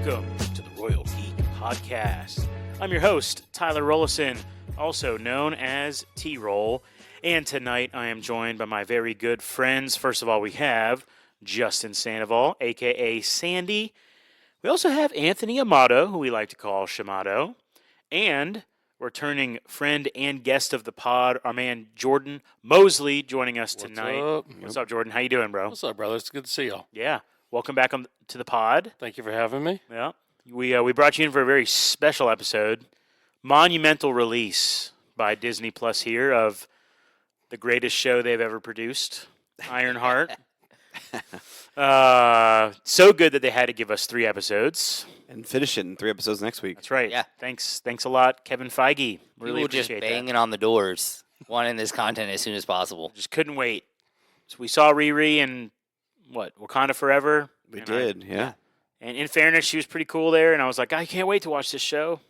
Welcome to the Royal Geek Podcast. I'm your host, Tyler Rollison, also known as T-Roll, and tonight I am joined by my very good friends. First of all, we have Justin Sandoval, a.k.a. Sandy. We also have Anthony Amato, who we like to call Shamato, and returning friend and guest of the pod, our man Jordan Mosley, joining us tonight. What's up, Jordan? How you doing, bro? What's up, brother? It's good to see y'all. Yeah. Welcome back to the pod. Thank you for having me. Yeah. We brought you in for a very special episode. Monumental release by Disney Plus here of the greatest show they've ever produced, Ironheart. So good that they had to give us 3 episodes. And finish it in 3 episodes next week. That's right. Yeah. Thanks a lot, Kevin Feige. Really People just appreciate banging that. on the doors, wanting this content as soon as possible. Just couldn't wait. So we saw Riri and Wakanda Forever. We And did, yeah. And in fairness, she was pretty cool there. And I was like, I can't wait to watch this show.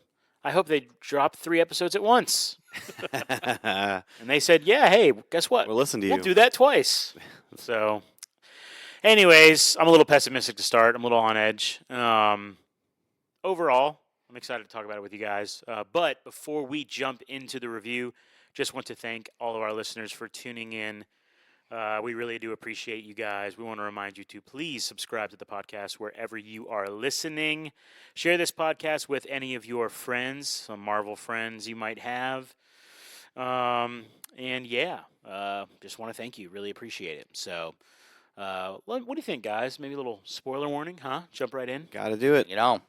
I hope they drop 3 episodes at once. And they said, yeah, hey, guess what? We'll listen to you. We'll do that twice. So, anyways, I'm a little pessimistic to start. I'm a little on edge. Overall, I'm excited to talk about it with you guys. But before we jump into the review, just want to thank all of our listeners for tuning in. We really do appreciate you guys. We want to remind you to please subscribe to the podcast wherever you are listening. Share this podcast with any of your friends, some Marvel friends you might have. And yeah, just want to thank you. Really appreciate it. So, what do you think, guys? Maybe a little spoiler warning, huh? Jump right in. Gotta do it. You know,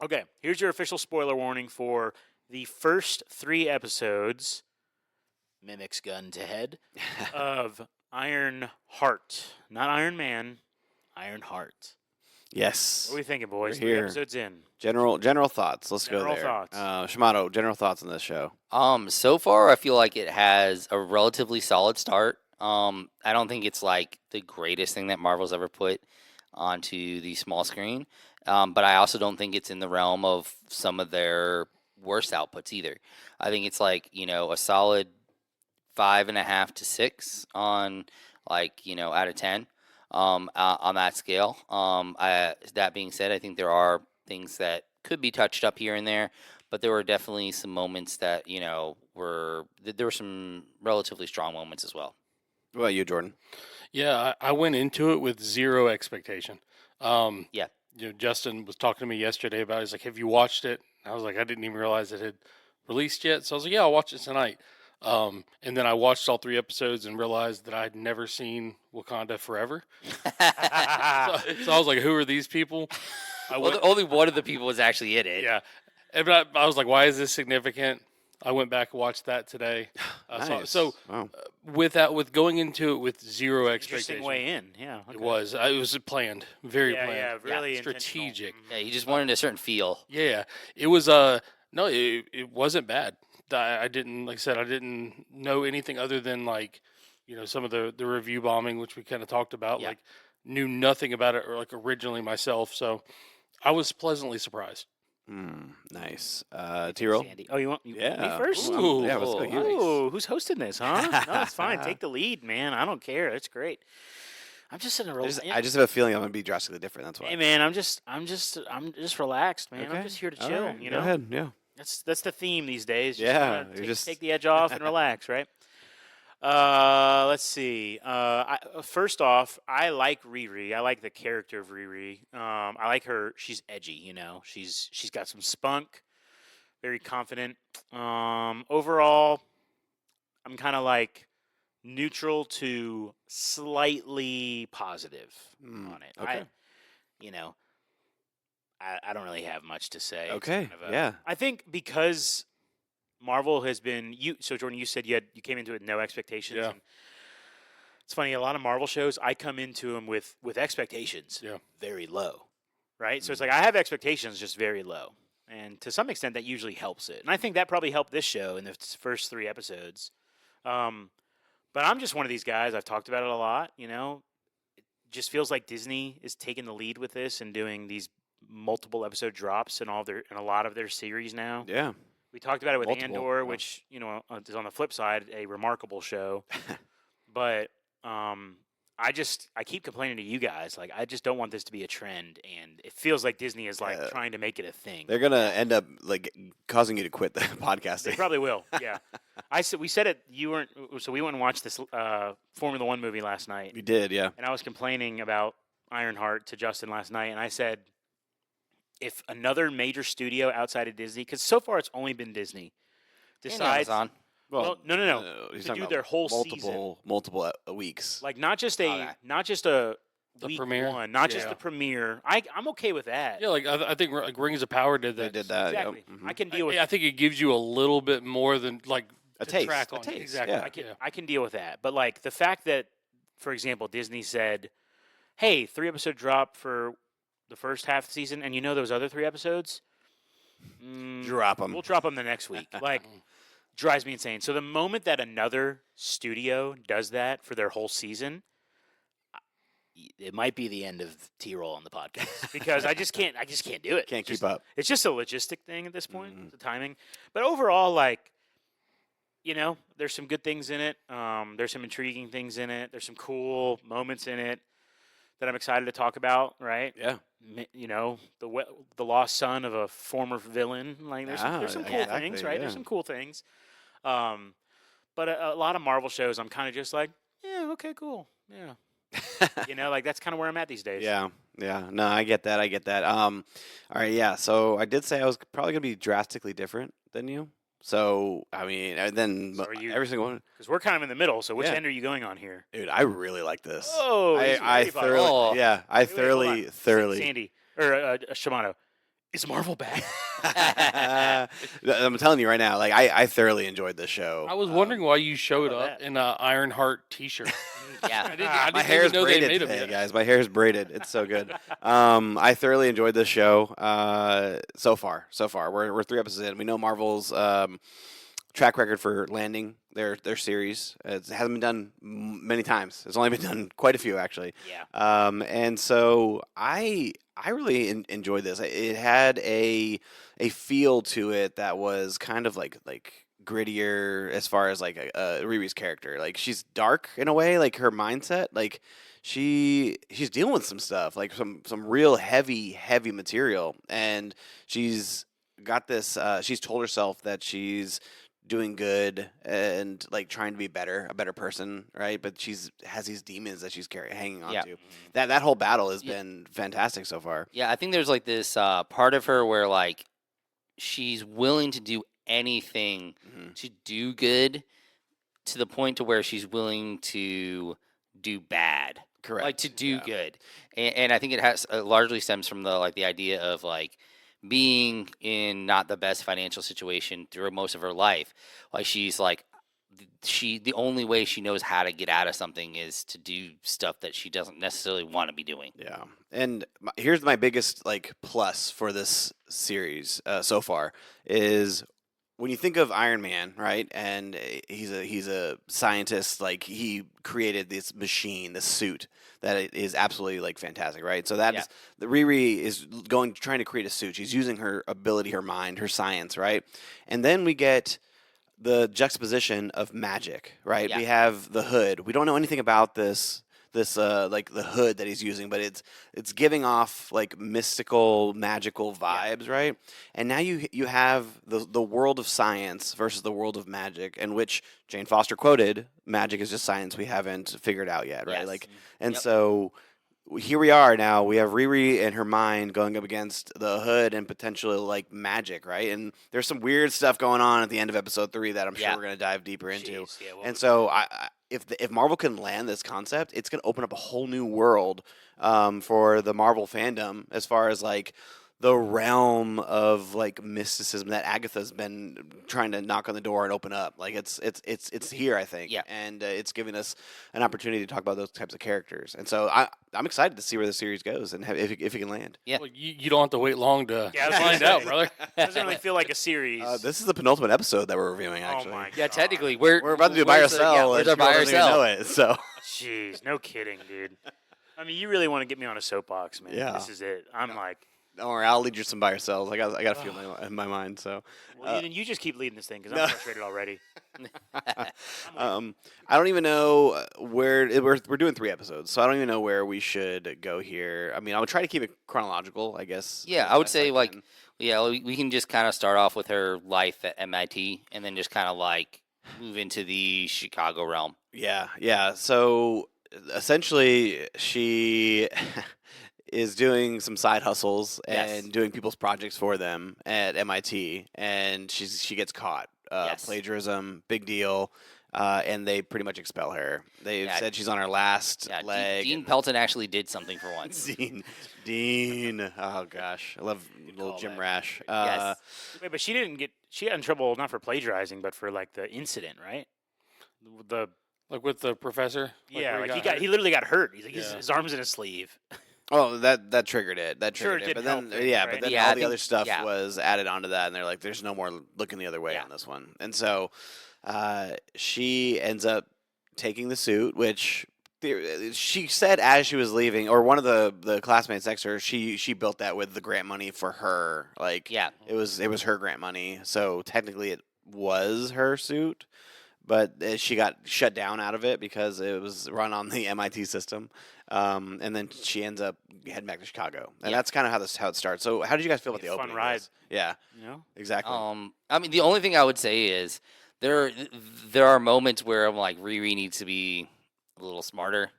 Okay, here's your official spoiler warning for the first 3 episodes, mimics gun to head, of Ironheart. Not Iron Man, Ironheart. Yes. What are we thinking, boys? We're 3 here. episodes in. General thoughts. Let's General go there. thoughts. Shamato, general thoughts on this show. so far I feel like it has a relatively solid start. I don't think it's like the greatest thing that Marvel's ever put onto the small screen, but I also don't think it's in the realm of some of their worst outputs either. I think it's like, a solid 5.5 to 6 on out of 10 on that scale. That being said, I think there are things that could be touched up here and there, but there were definitely some moments that there were some relatively strong moments as well. What about you, Jordan? Yeah, I went into it with 0 expectation. Yeah. Justin was talking to me yesterday about it. He's like, have you watched it? I was like, I didn't even realize it had released yet. So I was like, yeah, I'll watch it tonight. And then I watched all 3 episodes and realized that I'd never seen Wakanda Forever. So I was like, who are these people? Only one of the people was actually in it. Yeah. But I was like, why is this significant? I went back and watched that today. Nice. Wow. With going into it with 0 Interesting expectation. way in. Yeah. Okay. It was planned, very Yeah, planned. yeah, really strategic. Yeah, you just wanted a certain feel. Yeah, it was no, it wasn't bad. I didn't, like I said, I didn't know anything other than some of the review bombing, which we kind of talked about. Yeah. Knew nothing about it or originally myself, so I was pleasantly surprised. Nice. T-Roll? Sandy. Oh, you want me Yeah. first? Ooh. Yeah, let's go. You. Oh, who's hosting this, huh? No, it's fine. Take the lead, man. I don't care. It's great. I'm just in a I just have a feeling I'm gonna be drastically different. That's why. Hey, man, I'm just relaxed, man. I'm Okay. just here to All chill. right, You go know, ahead. Yeah. that's the theme these days. Just Yeah, kinda you're just- take the edge off and relax, right? Let's see. First off, I like Riri. I like the character of Riri. I like her. She's edgy. She's got some spunk. Very confident. Overall, I'm kind of like neutral to slightly positive on it. okay. I don't really have much to say. It's Okay. kind of Yeah. I think because Marvel has been so Jordan, you said you came into it with no expectations. Yeah. And it's funny, a lot of Marvel shows I come into them with expectations very low, right? So it's like I have expectations just very low, and to some extent that usually helps it. And I think that probably helped this show in the first 3 episodes. But I'm just one of these guys. I've talked about it a lot. It just feels like Disney is taking the lead with this and doing these multiple episode drops in a lot of their series now. Yeah. We talked about it with Multiple, Andor, yeah. which is on the flip side a remarkable show. But I keep complaining to you guys. Like, I just don't want this to be a trend, and it feels like Disney is like trying to make it a thing. They're gonna end up like causing you to quit the podcasting. They probably will. Yeah, we said it. You weren't. So we went and watched this Formula One movie last night. We did, yeah. And I was complaining about Ironheart to Justin last night, and I said, if another major studio outside of Disney, because so far it's only been Disney, decides. Amazon. Well, no. He's To talking do about their whole season. multiple weeks. Like not just Okay. a The week premiere? one, not just Yeah. the premiere. I'm okay with that. Yeah, like I think like Rings of Power did They that. did that. Yep. Exactly. Mhm. I can deal with. I think it gives you a little bit more than like A to taste, track a on. taste, Exactly. yeah. I can deal with that. But like the fact that, for example, Disney said, "Hey, 3-episode drop for the first half of the season," and those other 3 episodes, Drop them. we'll drop them the next week. Like, drives me insane. So the moment that another studio does that for their whole season, it might be the end of T-roll on the podcast because I just can't do it. Can't It's keep up. It's just a logistic thing at this point, Mhm. the timing. But overall, like, there's some good things in it. There's some intriguing things in it. There's some cool moments in it that I'm excited to talk about. Right? Yeah. The lost son of a former villain. Like, there's some cool exactly, things, right? There's yeah. some cool things. But a lot of Marvel shows, I'm kind of just like, yeah, okay, cool, yeah. Like that's kind of where I'm at these days. Yeah. No, I get that. All right, yeah. So I did say I was probably gonna be drastically different than you. So I mean, and then So are you- every single one, Because we're kind of in the middle. So which Yeah. end are you going on here? dude. I really like this. Oh, he's I ready, Bob. thoroughly, Oh. yeah. I Wait, hold on. thoroughly. Sandy or Shimano. Is Marvel back? I'm telling you right now, like I thoroughly enjoyed this show. I was wondering why you showed about up that? in an Ironheart T-shirt. Yeah. I didn't My even hair is know they braided made 'em today, yet. guys. My hair is braided. It's so good. I thoroughly enjoyed this show. So far, we're 3 episodes in. We know Marvel's track record for landing their series. It hasn't been done many times. It's only been done quite a few, actually. Yeah. And so I really enjoyed this. It had a feel to it that was kind of like grittier as far as like Riri's character. Like she's dark in a way, like her mindset. Like she's dealing with some stuff, like some real heavy material, and she's got this. She's told herself that she's doing good and like trying to be a better person, right? But has these demons that she's hanging on Yeah. to. That whole battle has Yeah. been fantastic so far. Yeah, I think there's like this part of her where like she's willing to do anything Mhm. to do good, to the point to where she's willing to do bad, Correct. like to do Yeah. good. And I think it largely stems from the idea of like being in not the best financial situation through most of her life. Like she's like the only way she knows how to get out of something is to do stuff that she doesn't necessarily want to be doing. Yeah, and here's my biggest like plus for this series so far is when you think of Iron Man, right? And he's a scientist. Like he created this machine, this suit that is absolutely like fantastic, right? So that Yeah. is the Riri is trying to create a suit. She's using her ability, her mind, her science, right? And then we get the juxtaposition of magic, right? Yeah. We have the hood. We don't know anything about this like the hood that he's using, but it's giving off like mystical, magical vibes, right? And now you have the world of science versus the world of magic, in which Jane Foster quoted, "Magic is just science we haven't figured out yet," right? Yes. Like, and Yep. so here we are now. We have Riri and her mind going up against the hood and potentially like magic, right? And there's some weird stuff going on at the end of episode 3 that I'm sure Yeah. we're going to dive deeper into. Jeez, yeah, well, And so if Marvel can land this concept, it's going to open up a whole new world for the Marvel fandom as far as like the realm of like mysticism that Agatha's been trying to knock on the door and open up. Like it's here, I think. Yeah. And it's giving us an opportunity to talk about those types of characters. And so I'm excited to see where the series goes and if it can land. Yeah. Well, you don't have to wait long to Yeah, I was gonna find out, say. brother. it doesn't really feel like a series. This is the penultimate episode that we're reviewing. Actually, Oh my Yeah, God. technically, we're about to do buy or where's the- sell. yeah, and where's our she buy or doesn't even sell? know it, so Jeez, no kidding, dude. I mean, you really want to get me on a soapbox, man. Yeah. This is it. I'm like, Don't worry, I'll lead you some by yourselves. I got a few in my mind. So, Well, then you just keep leading this thing because no. I'm frustrated already. I don't even know where we're doing 3 episodes, so I don't even know where we should go here. I mean, I would try to keep it chronological, I guess. Yeah, as I would best say like, can. yeah, we can just kind of start off with her life at MIT, and then just kind of like move into the Chicago realm. Yeah. So essentially, she is doing some side hustles Yes. and doing people's projects for them at MIT, and she gets caught. Yes. Plagiarism, big deal, and they pretty much expel her. They've Yeah, said she's on her last Yeah, leg. Dean and- Pelton actually did something for once. Dean. Oh gosh, I love little Jim callback. Rash. Yes. Wait, but she got in trouble not for plagiarizing, but for like the incident, right? The Like with the professor. yeah, where like hurt? he literally got hurt. He's like Yeah. his arm's in his sleeve. Oh, that triggered it. That Sure, triggered it it. But didn't then, help things, right? but then Yeah, I all the think- other stuff yeah. was added onto that, and they're like, "There's no more looking the other way Yeah. on this one." And so, she ends up taking the suit, which she said as she was leaving, or one of the classmates next to her, she built that with the grant money for her. Like, Yeah. it was her grant money, so technically it was her suit. But she got shut down out of it because it was run on the MIT system, and then she ends up heading back to Chicago, and Yeah. that's kind of how it starts. So, how did you guys feel about Be the a fun opening? ride. Yeah, You know, exactly. I mean, the only thing I would say is there are moments where I'm like, Riri needs to be a little smarter.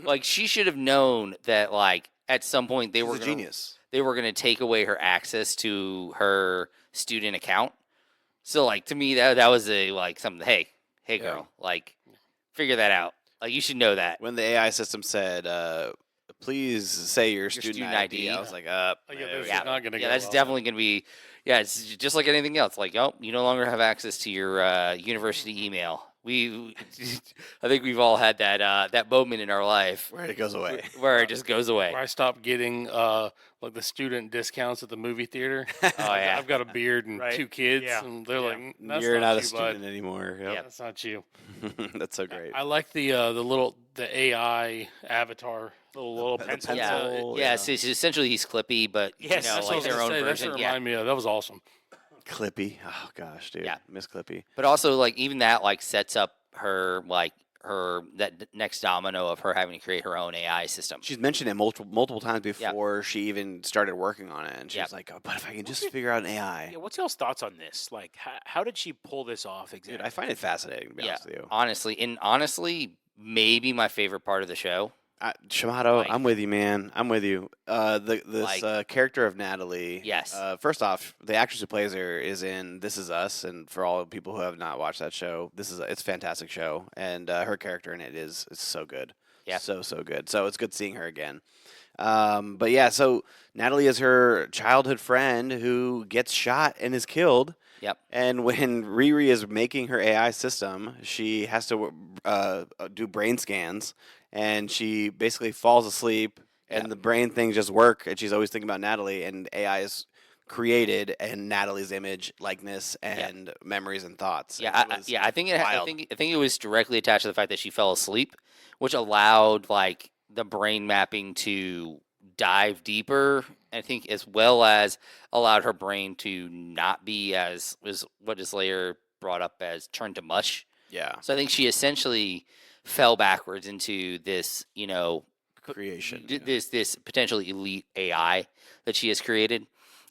Like, she should have known that, like, at some point She's a genius. they were gonna take away her access to her student account. So, like, to me, that was a like something. Hey, Yeah. girl, like, figure that out. Like, you should know that. When the AI system said, "Please say your student student ID," ID. I was like, Oh, yeah, there this we is Yeah, go." not going to yeah, go that's well. definitely gonna be. Yeah, it's just like anything else. Like, oh, you no longer have access to your university email. I think we've all had that moment in our life Where it goes away. where it just goes away. Where I stopped getting like the student discounts at the movie theater. Oh yeah, I've got a beard and Right. 2 kids, Yeah. and they're Yeah. like, "That's You're not a you, bud. student anymore. Yep. Yep. That's not you." That's so great. I like the AI avatar. little The pencil. yeah, pencil, yeah. yeah. So essentially, he's Clippy, but Yes, you know, that's like what I was their gonna own Say, that's version. what Yeah, reminded me of. That was awesome. Clippy. Oh gosh, dude. Yeah. Miss Clippy. but also like even that like sets up her next domino of her having to create her own AI system. She's mentioned it multiple times before she even started working on it, and she's Yep. like, "Oh, but if I can just figure out an AI." Yeah, what's y'all's thoughts on this? Like, how did she pull this off exactly? Dude, I find it fascinating, to be honest with you. honestly, maybe my favorite part of the show. Shamato, Like- I'm with you, man. I'm with you. This Like- character of Natalie. Yes. First off, the actress who plays her is in This Is Us, and for all the people who have not watched that show, it's a fantastic show, and her character in it is so good. Yeah. So good. So it's good seeing her again. But yeah, so Natalie is her childhood friend who gets shot and is killed. Yep. And when Riri is making her AI system, she has to do brain scans, and she basically falls asleep, and Yep. the brain things just work, and she's always thinking about Natalie, and AI is created in Natalie's image, likeness, and memories and thoughts. Yeah, and it was I think I wild. think it was directly attached to the fact that she fell asleep, which allowed like the brain mapping to dive deeper. I think as well as allowed her brain to not be as was what is later brought up as turned to mush. Yeah, So I think she essentially fell backwards into this, creation. this potentially elite AI that she has created,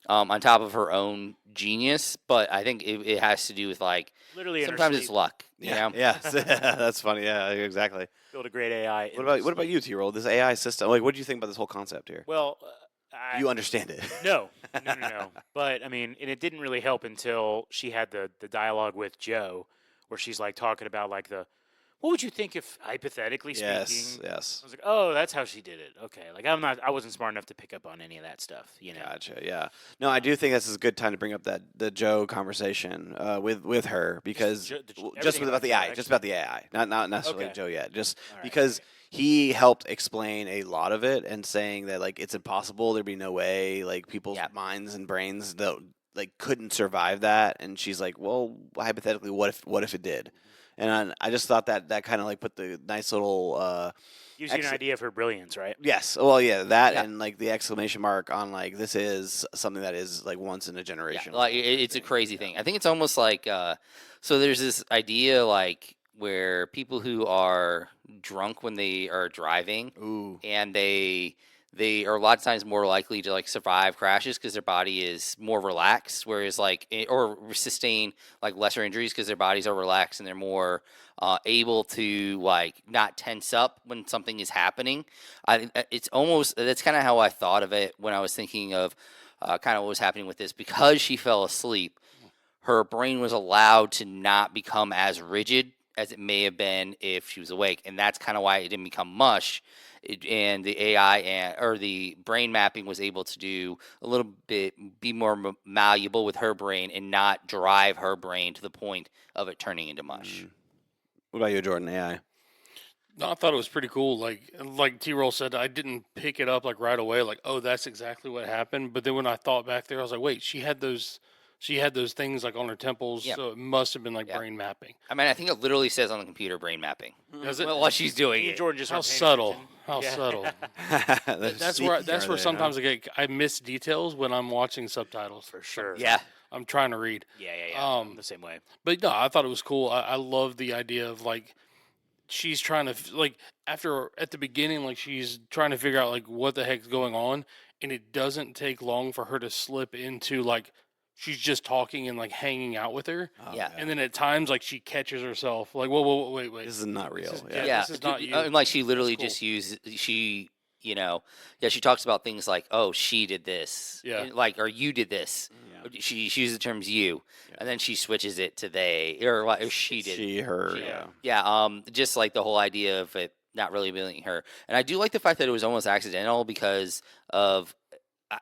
on top of her own genius. But I think it has to do with like Literally, in her sometimes it's sleep, luck. Yeah, You know? yeah, that's funny. Yeah, exactly. build a great AI. in What her about sleep. you, T-Roll? This AI system. Like, what do you think about this whole concept here? Well, You understand it? no. But I mean, and it didn't really help until she had the dialogue with Joe, where she's like talking about like what would you think if hypothetically Yes, speaking? yes. I was like, oh, that's how she did it. Okay, like I wasn't smart enough to pick up on any of that stuff. Gotcha. Yeah. No, I do think this is a good time to bring up the Joe conversation with her because Jo- just everything about the about AI, Joe, just about the AI, not necessarily Okay. Joe yet. Just All right, because okay. he helped explain a lot of it and saying that like it's impossible, there'd be no way, like people's Yeah. minds and brains that like couldn't survive that. And she's like, well, hypothetically, what if it did? And I just thought that kind of like put the nice little Gives you an idea of her brilliance, right? Yes. Well, yeah, that Yeah. and like the exclamation mark on like this is something that is like once in a Yeah, generation. like it's a crazy thing. I think it's almost like so there's this idea like where people who are drunk when they are driving Ooh. and they are a lot of times more likely to like survive crashes because their body is more relaxed, whereas like or sustain like lesser injuries because their bodies are relaxed and they're more able to like not tense up when something is happening. It's almost that's kind of how I thought of it when I was thinking of kind of what was happening with this because she fell asleep. Her brain was allowed to not become as rigid as it may have been if she was awake, and that's kind of why it didn't become mush. And the AI or the brain mapping was able to do a little bit, be more malleable with her brain and not drive her brain to the point of it turning into mush. What about you, Jordan? AI. No, I thought it was pretty cool. Like T-Roll said, I didn't pick it up like right away. Like, oh, that's exactly what happened. But then when I thought back there, I was like, wait, she had those things like on her temples. Yeah. So it must have been like Yeah. brain mapping. I mean, I think it literally says on the computer brain mapping. Does it? Well, what she's doing. Me and Jordan just How aren't paying subtle. attention. How Yeah. subtle. That's sneaky where are they, sometimes I miss details when I'm watching subtitles. For sure. Yeah. I'm trying to read. Yeah. I'm the same way. But no, I thought it was cool. I love the idea of like she's trying to like after at the beginning like she's trying to figure out like what the heck's going on, and it doesn't take long for her to slip into like she's just talking and like hanging out with her, Oh, Yeah. and then at times like she catches herself like whoa wait This is not real. This is- yeah. yeah. This is not you. And like she literally cool. just used she, she talks about things like, "Oh, she did this," Yeah. and, like, or "You did this." She uses the terms "you," and then she switches it to "they" or she did. She, her. She- Yeah. Yeah, just like the whole idea of it not really being her, and I do like the fact that it was almost accidental because of.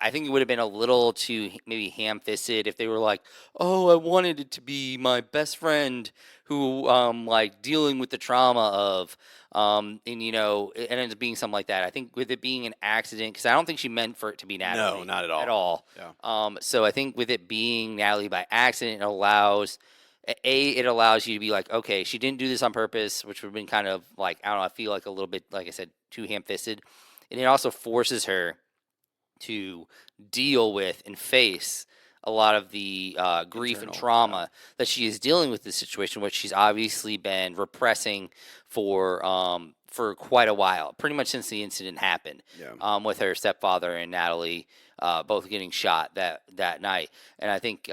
I think it would have been a little too maybe ham-fisted if they were like, "Oh, I wanted it to be my best friend who, like dealing with the trauma of," and it ends up being something like that. I think with it being an accident, because I don't think she meant for it to be Natalie. No, not at all. At all. Yeah. So I think with it being Natalie by accident, it allows you to be like, okay, she didn't do this on purpose, which would have been kind of like I don't know. I feel like a little bit, like I said, too ham-fisted, and it also forces her to deal with and face a lot of the grief and Internal, trauma that she is dealing with this situation, which she's obviously been repressing for quite a while, pretty much since the incident happened. Yeah. With her stepfather and Natalie both getting shot that night, and I think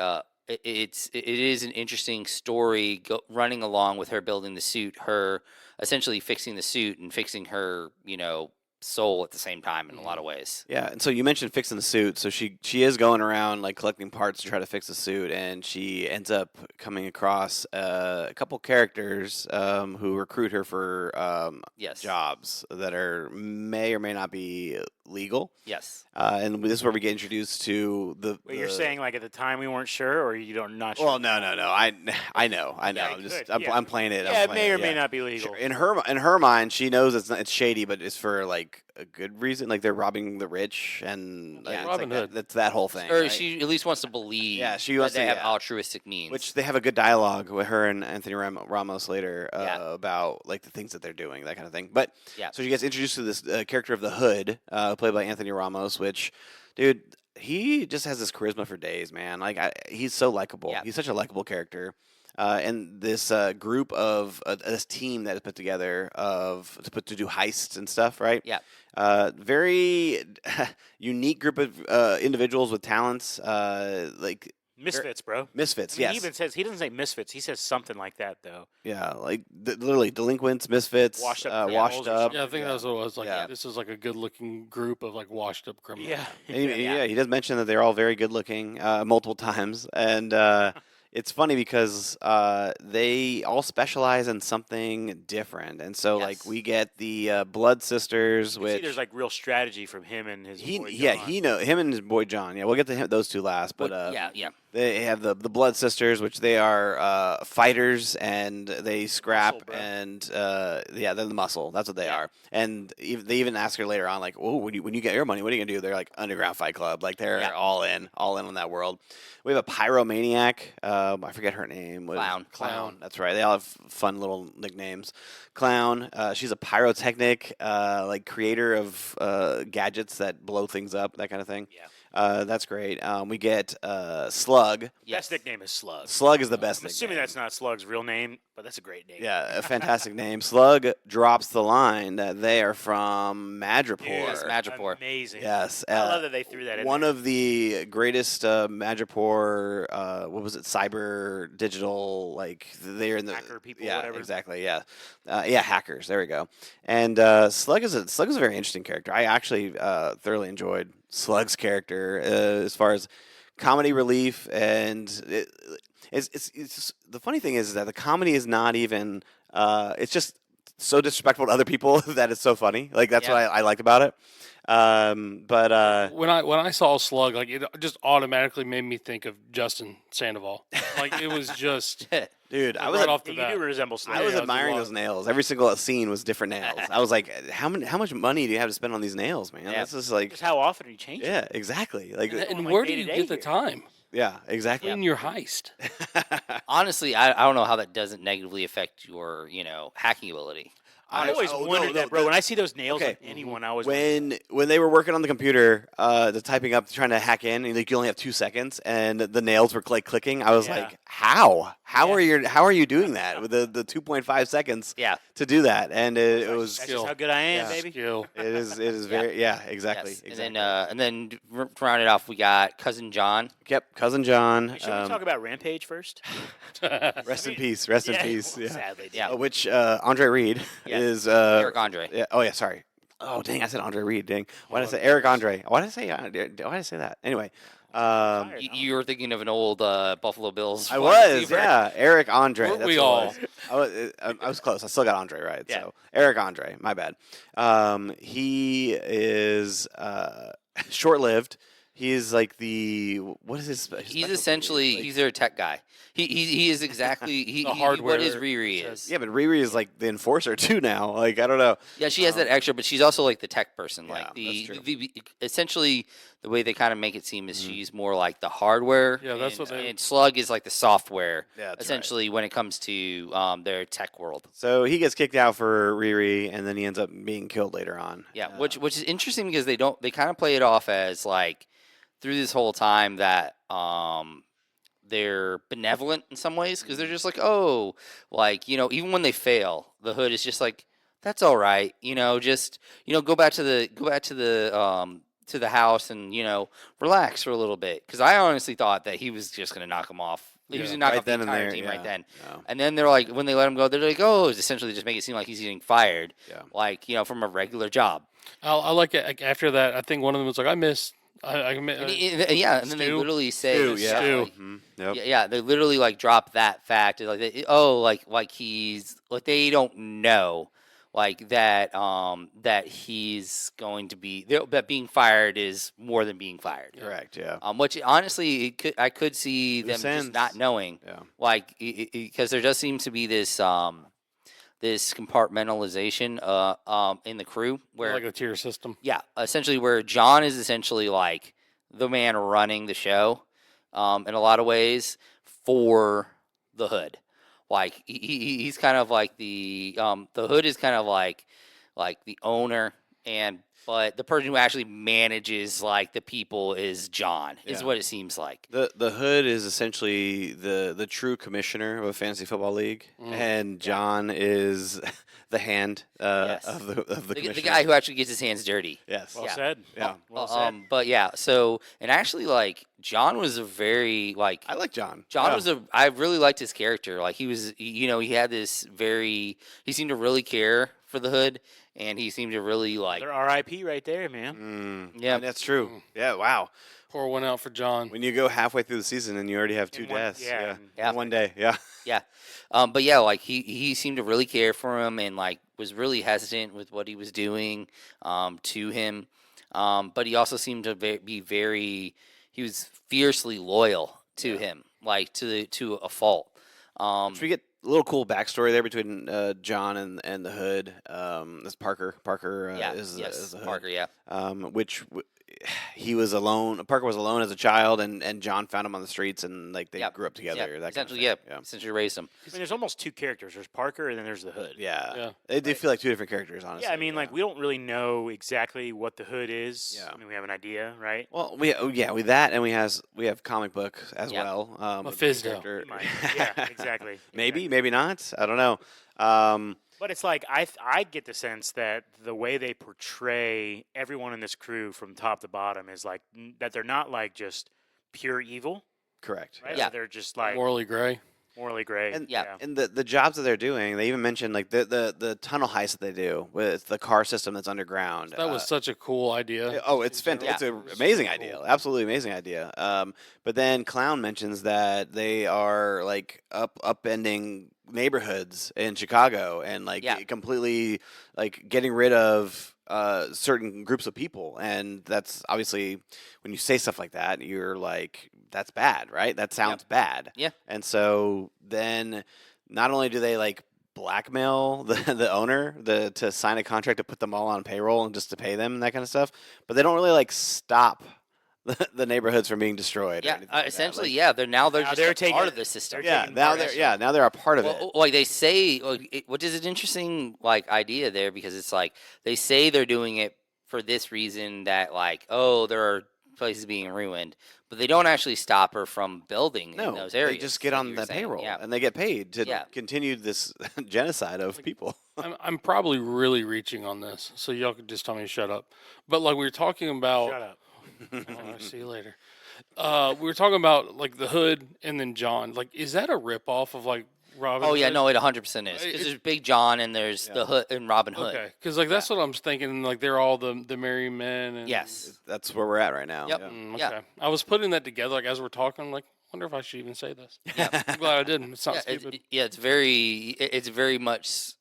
it is an interesting story running along with her building the suit, her essentially fixing the suit and fixing her soul at the same time in a lot of ways. Yeah, and so you mentioned fixing the suit. So she is going around like collecting parts to try to fix the suit, and she ends up coming across a couple characters who recruit her for Yes. jobs that may or may not be legal. Yes. And this is where we get introduced to Wait, you're saying like at the time we weren't sure, or you don't not sure? Well, no. I know. Yeah, I'm just good, yeah. I'm playing it. Yeah, I'm it playing may or it, may yeah. not be legal. Sure. In her mind, she knows it's shady, but it's for like a good reason. Like they're robbing the rich, and like, Yeah. it's Robin like Hood. that's that whole thing. Or right? she at least wants to believe she that wants they to- have yeah. altruistic means. Which they have a good dialogue with her and Anthony Ramos later Yeah. about like the things that they're doing, that kind of thing. But Yeah. so she gets introduced to this character of the Hood, played by Anthony Ramos, which, dude, he just has this charisma for days, man. Like he's so likable. Yeah. He's such a likable character. And this group of this team that is put together to do heists and stuff, right? Yeah. Very unique group of individuals with talents, like Misfits, bro. misfits. I mean, Yes. he even says he doesn't say misfits. He says something like that though. Yeah, like literally delinquents, misfits, Washed up washed criminals or up. Yeah, I think that's what it was. Like, Yeah. this is like a good-looking group of like washed-up criminals. Yeah. And he does mention that they're all very good looking multiple times, and it's funny because they all specialize in something different, and so like Yes. we get the Blood Sisters, You see which there's like real strategy from him and his boy he John. know him and his boy John. Yeah, we'll get to those two last, but yeah. They have the Blood Sisters, which they are fighters, and they scrap, bro. and yeah, they're the muscle. That's what they Yeah. are. And they even ask her later on, like, "Oh, when you get your money, what are you gonna do?" They're like Underground Fight Club, like they're Yeah. all in on that world. We have a pyromaniac. I forget her name. What is it? Clown. Clown. That's right. They all have fun little nicknames. Clown. She's a pyrotechnic, like creator of gadgets that blow things up, that kind of thing. Yeah. That's great. We get Slug. Best nickname is Slug. Slug is the best I'm assuming nickname. that's not Slug's real name, but that's a great name. Yeah, a fantastic name. Slug drops the line that they are from Madripoor. Yes, Madripoor. Amazing. Yes, I love that they threw that in one there. of the greatest Madripoor. What was it? Cyber digital. Like they're in the Hacker people, Yeah, whatever. exactly. Yeah, yeah, hackers. There we go. And Slug is a very interesting character. I actually thoroughly enjoyed Slug's character as far as comedy relief, and it's just, the funny thing is that the comedy is not even it's just so disrespectful to other people that it's so funny. Like that's Yeah. what I liked about it. But When I saw Slug, like it just automatically made me think of Justin Sandoval. Like it was just dude, I right was off the You bat. do resemble Slug. I was Yeah, admiring it's a those nails. Every single scene was different nails. I was like, how much money do you have to spend on these nails, man? Yeah. This is like, Just how often are you changing? yeah, exactly. Like, And, going, like, where do day you to day get the here. time? yeah, exactly. In your heist. Honestly, I don't know how that doesn't negatively affect your hacking ability. I always oh, no, wondered no, that, bro. When I see those nails okay. on anyone, I always wonder. When they were working on the computer, the typing up, trying to hack in, and like you only have 2 seconds, and the nails were like clicking. I was Yeah. like, how? Yeah. How are you doing that with the 2.5 seconds Yeah. to do that? And it was That's skill. just how good I am, Yeah. baby. Skill. it is Yeah. very exactly Yes. exactly. And then to round it off, we got Cousin John. Yep, cousin John. Should we talk about Rampage first? Rest in peace. Rest in peace. well, Yeah. Sadly, Yeah. Which Andre Reed Yes. is Eric Andre. Yeah, oh yeah, sorry. Oh dang, I said Andre Reed. Dang, why did I say Eric Andre? Why did I say that? Anyway, Tired, huh? You were thinking of an old Buffalo Bills. I wide was receiver. yeah, Eric Andre. Weren't That's we what it all? was. I was close. I still got Andre right. Yeah. So Eric Andre, my bad. He is short-lived. He's like what is his? He's essentially he's their tech guy. He is exactly The what his hardware Riri is. yeah, but Riri is like the enforcer too now. Like I don't know. Yeah, she has that extra, but she's also like the tech person. Yeah, Like that's true. the essentially the way they kind of make it seem is she's more like the hardware. Yeah, that's and, what they- and Slug is like the software. Yeah, that's right. essentially when it comes to their tech world. So he gets kicked out for Riri, and then he ends up being killed later on. Yeah, which is interesting because they kind of play it off as like through this whole time that they're benevolent in some ways because they're just like, oh, like, even when they fail, the Hood is just like, that's all right, just go back to the house and relax for a little bit, because I honestly thought that he was just gonna knock him off. He was Yeah, gonna knock right off the then and entire there, team yeah, right then. yeah. And then they're like, when they let him go, they're like, oh, it's essentially just make it seem like he's getting fired, Yeah. like from a regular job. I like it. Like, after that, I think one of them was like, I miss. I miss. Yeah, and then they Stu. literally say, Stu, yeah. Stu. like, Mhm. Yep. yeah, they literally like drop that fact, like like he's like they don't know like that that he's going to be that being fired is more than being fired. Correct. Yeah. Which honestly, I could see them Loose just ends. not knowing, Yeah. like because there does seem to be this this compartmentalization in the crew where like a tier system. yeah, essentially where John is essentially like the man running the show in a lot of ways for the Hood. Like he's kind of like the Hood is kind of like the owner, but the person who actually manages like the people is John. Is Yeah. what it seems like. The Hood is essentially the true commissioner of a fantasy football league, and John is the hand Yes. of the commissioner. The guy who actually gets his hands dirty. Yes. Well Yeah. said. Yeah. Well said. But yeah, so and actually like John was a very like I like John. John Yeah. was I really liked his character. Like he was, he had this he seemed to really care for the Hood, and he seemed to really like, They're RIP right there, man. yeah, that's true. Yeah. Wow. Pour one out for John. When you go halfway through the season and you already have 2 In one- deaths. yeah, Yeah. and- Yeah. In one day. Yeah. yeah. But yeah, like he seemed to really care for him, and like was really hesitant with what he was doing to him. But he also seemed to be very, he was fiercely loyal to him, like to a fault. Which we get a little cool backstory there between John and the Hood. This Parker. Parker Yeah, is yes, the Hood. Parker, yeah. He was alone. Parker was alone as a child, and John found him on the streets, and like they Yep. grew up together. Yeah, That kind of essentially, thing. yeah, essentially raised him. I mean, there's almost two characters. There's Parker, and then there's the Hood. Yeah. Yeah. They do feel like two different characters, honestly. Yeah, I mean, like we don't really know exactly what the Hood is. Yeah. I mean, we have an idea, right? Well, we that, and we have comic book as Yeah. well. A with Fizdale. character- We might. Yeah, exactly. Maybe, exactly. maybe not. I don't know. But it's like I get the sense that the way they portray everyone in this crew from top to bottom is like that they're not like just pure evil, Correct. right? Yeah. So they're just like Morally gray. morally gray. And, Yeah. and the jobs that they're doing, they even mentioned like the tunnel heist that they do with the car system that's underground. That was such a cool idea. Oh, it's in general. fantastic! Yeah. It's It an was amazing super idea, cool. absolutely amazing idea. But then Clown mentions that they are like upending neighborhoods in Chicago and like Yeah. completely like getting rid of certain groups of people, and that's obviously when you say stuff like that, you're like, that's bad, right? That sounds bad. Yeah. And so then, not only do they like blackmail the owner to sign a contract to put them all on payroll and just to pay them and that kind of stuff, but they don't really like stop the neighborhoods from being destroyed. or Yeah, anything like that. essentially, Like, yeah. They're Now just they're a taking- part of the system. they're yeah, taking now part of they're it. now they're a part of it. Well, like they say, which is an interesting like idea there, because it's like they say they're doing it for this reason, that like, oh, there are places being ruined, but they don't actually stop her from building in No, those areas. they just get like on you were the saying. payroll Yeah. and they get paid to Yeah. continue this genocide of people. I'm probably really reaching on this, so y'all could just tell me to shut up. But like we were talking about, Shut up. I'll see you later. We were talking about like the Hood and then John. Like, is that a ripoff of like Robin? Oh yeah, Hood? no, it 100% is, It- because there's Big John and there's the Hood and Robin Hood. Okay, because like that's what I'm thinking. Like they're all the merry men. And, Yes. That's where we're at right now. Yep. Yeah. Okay. Yeah. I was putting that together like as we're talking. I'm like, wonder if I should even say this. I'm glad I didn't. It's not Yeah, stupid. it's very much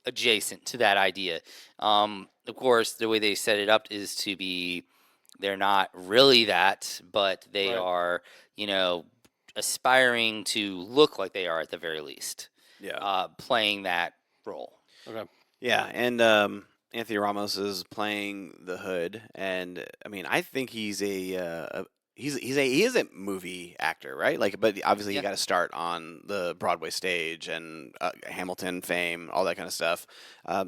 adjacent to that idea. Of course, the way they set it up is to be, they're not really that, but they Right. are aspiring to look like they are at the very least, Yeah. playing that role. Okay. Yeah, and Anthony Ramos is playing the Hood, and I mean, I think he's he is a movie actor, right? Like, but obviously Yeah. he got to start on the Broadway stage and Hamilton fame, all that kind of stuff.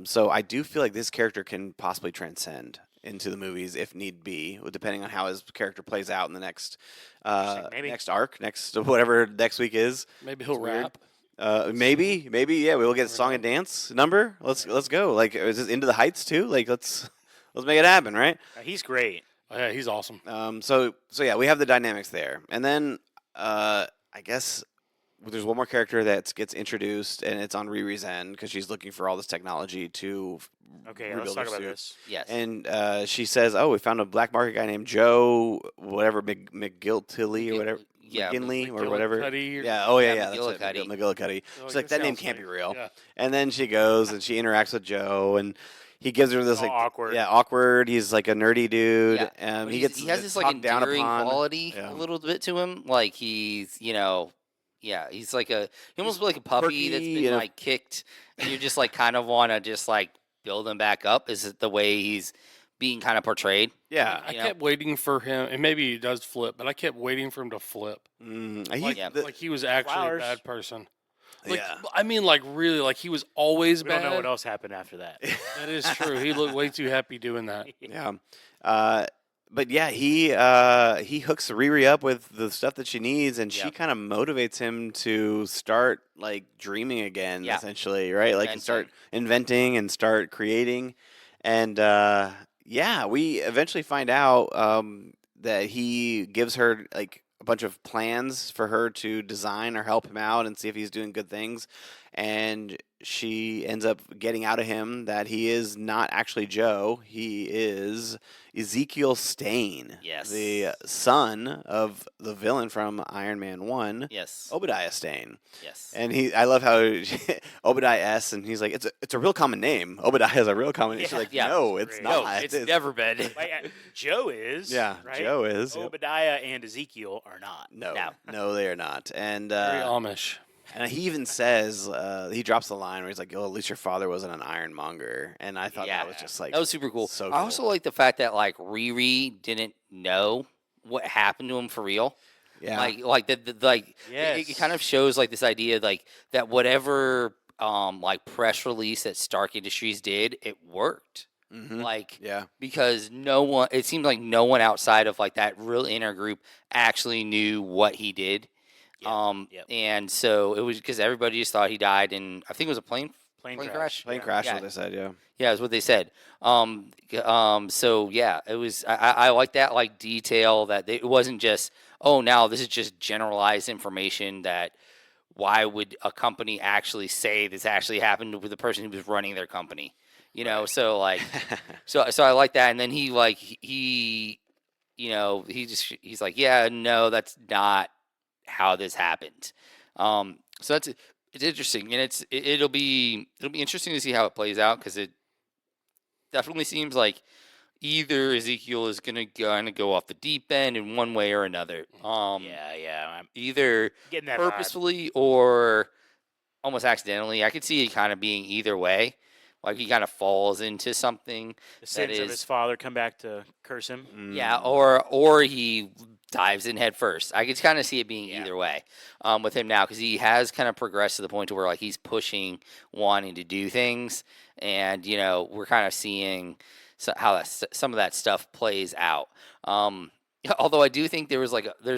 So I do feel like this character can possibly transcend into the movies if need be, depending on how his character plays out in the next Maybe. next arc, next whatever next week is. Maybe he'll weird. rap. Maybe, yeah, we will get a Never song and dance number. Let's go. Like, is this Into the Heights too? Like, let's make it happen, right? He's great. Oh, yeah, he's awesome. So yeah, we have the dynamics there, and then I guess there's one more character that gets introduced, and it's on Riri's end because she's looking for all this technology to Okay, let's rebuild talk her about suit. this. Yes. And she says, "Oh, we found a black market guy named Joe, whatever McGiltilly or whatever, Yeah, McGinley or McGillicuddy whatever." or- Yeah. Oh yeah, Yeah, that's it. McGillicuddy. McGillicuddy. Oh, She's like, it that name sounds can't be like- real. Yeah. And then she goes and she interacts with Joe, and he gives her this All like awkward. Yeah, awkward. He's like a nerdy dude. Yeah. He gets he has this like talked down endearing upon. quality Yeah. a little bit to him. Like he's he's like he almost like a puppy that's quirky, been you know. like kicked, and you just like kind of want to just like build him back up. Is it the way he's being kind of portrayed? Yeah. I You know? kept waiting for him, and maybe he does flip, but I kept waiting for him to flip. He- Yeah. the- Like he was actually Flowers. a bad person. Like, yeah. I mean, like really, like he was always We bad. don't know what else happened after that. That is true. He looked way too happy doing that. Yeah. But yeah, he hooks Riri up with the stuff that she needs, and she Yep. kind of motivates him to start like dreaming again, Yeah. essentially, right? Like, and start inventing and start creating, and yeah, we eventually find out that he gives her like a bunch of plans for her to design or help him out and see if he's doing good things, and she ends up getting out of him that he is not actually Joe. He is Ezekiel Stane, Yes. the son of the villain from Iron Man 1, Yes. Obadiah Stane. Yes. And I love how Obadiah S. and he's like, it's a real common name. Obadiah is a real common name. She's Yeah. like, Yeah. no, That's it's great. not. No, it's never been. Like, Joe is. Yeah, right? Joe is. Yep. Obadiah and Ezekiel are not. No, No. no, they are not. And Very Amish. and he even says, he drops the line where he's like, "Oh, at least your father wasn't an ironmonger." And I thought Yeah. that was just like That was super cool. So I cool. also like the fact that like Riri didn't know what happened to him for real. yeah, Like it Yes. kind of shows like this idea like that whatever like press release that Stark Industries did, it worked. mhm, Like yeah, because it seemed like no one outside of like that real inner group actually knew what he did. Yep. And so it was because everybody just thought he died in, I think it was a plane Plane crash. plane yeah. crash. Yeah. What they said, yeah, Yeah, is what they said. So yeah, it was. I like that like detail that it wasn't just now this is just generalized information that why would a company actually say this actually happened with the person who was running their company, you know? Right. So like so I like that, and then he like he's like yeah no that's not how this happened. So it's interesting, and it'll be interesting to see how it plays out because it definitely seems like either Ezekiel is gonna go off the deep end in one way or another. Yeah. I'm Either getting that vibe. purposefully or almost accidentally. I could see it kind of being either way. Like he kind of falls into something. The sins of is- his father come back to curse him. Yeah, Mm, or he dives in head first. I could kind of see it being Yeah. either way with him now because he has kind of progressed to the point to where like he's pushing, wanting to do things, and we're kind of seeing how some of that stuff plays out. Although I do think there's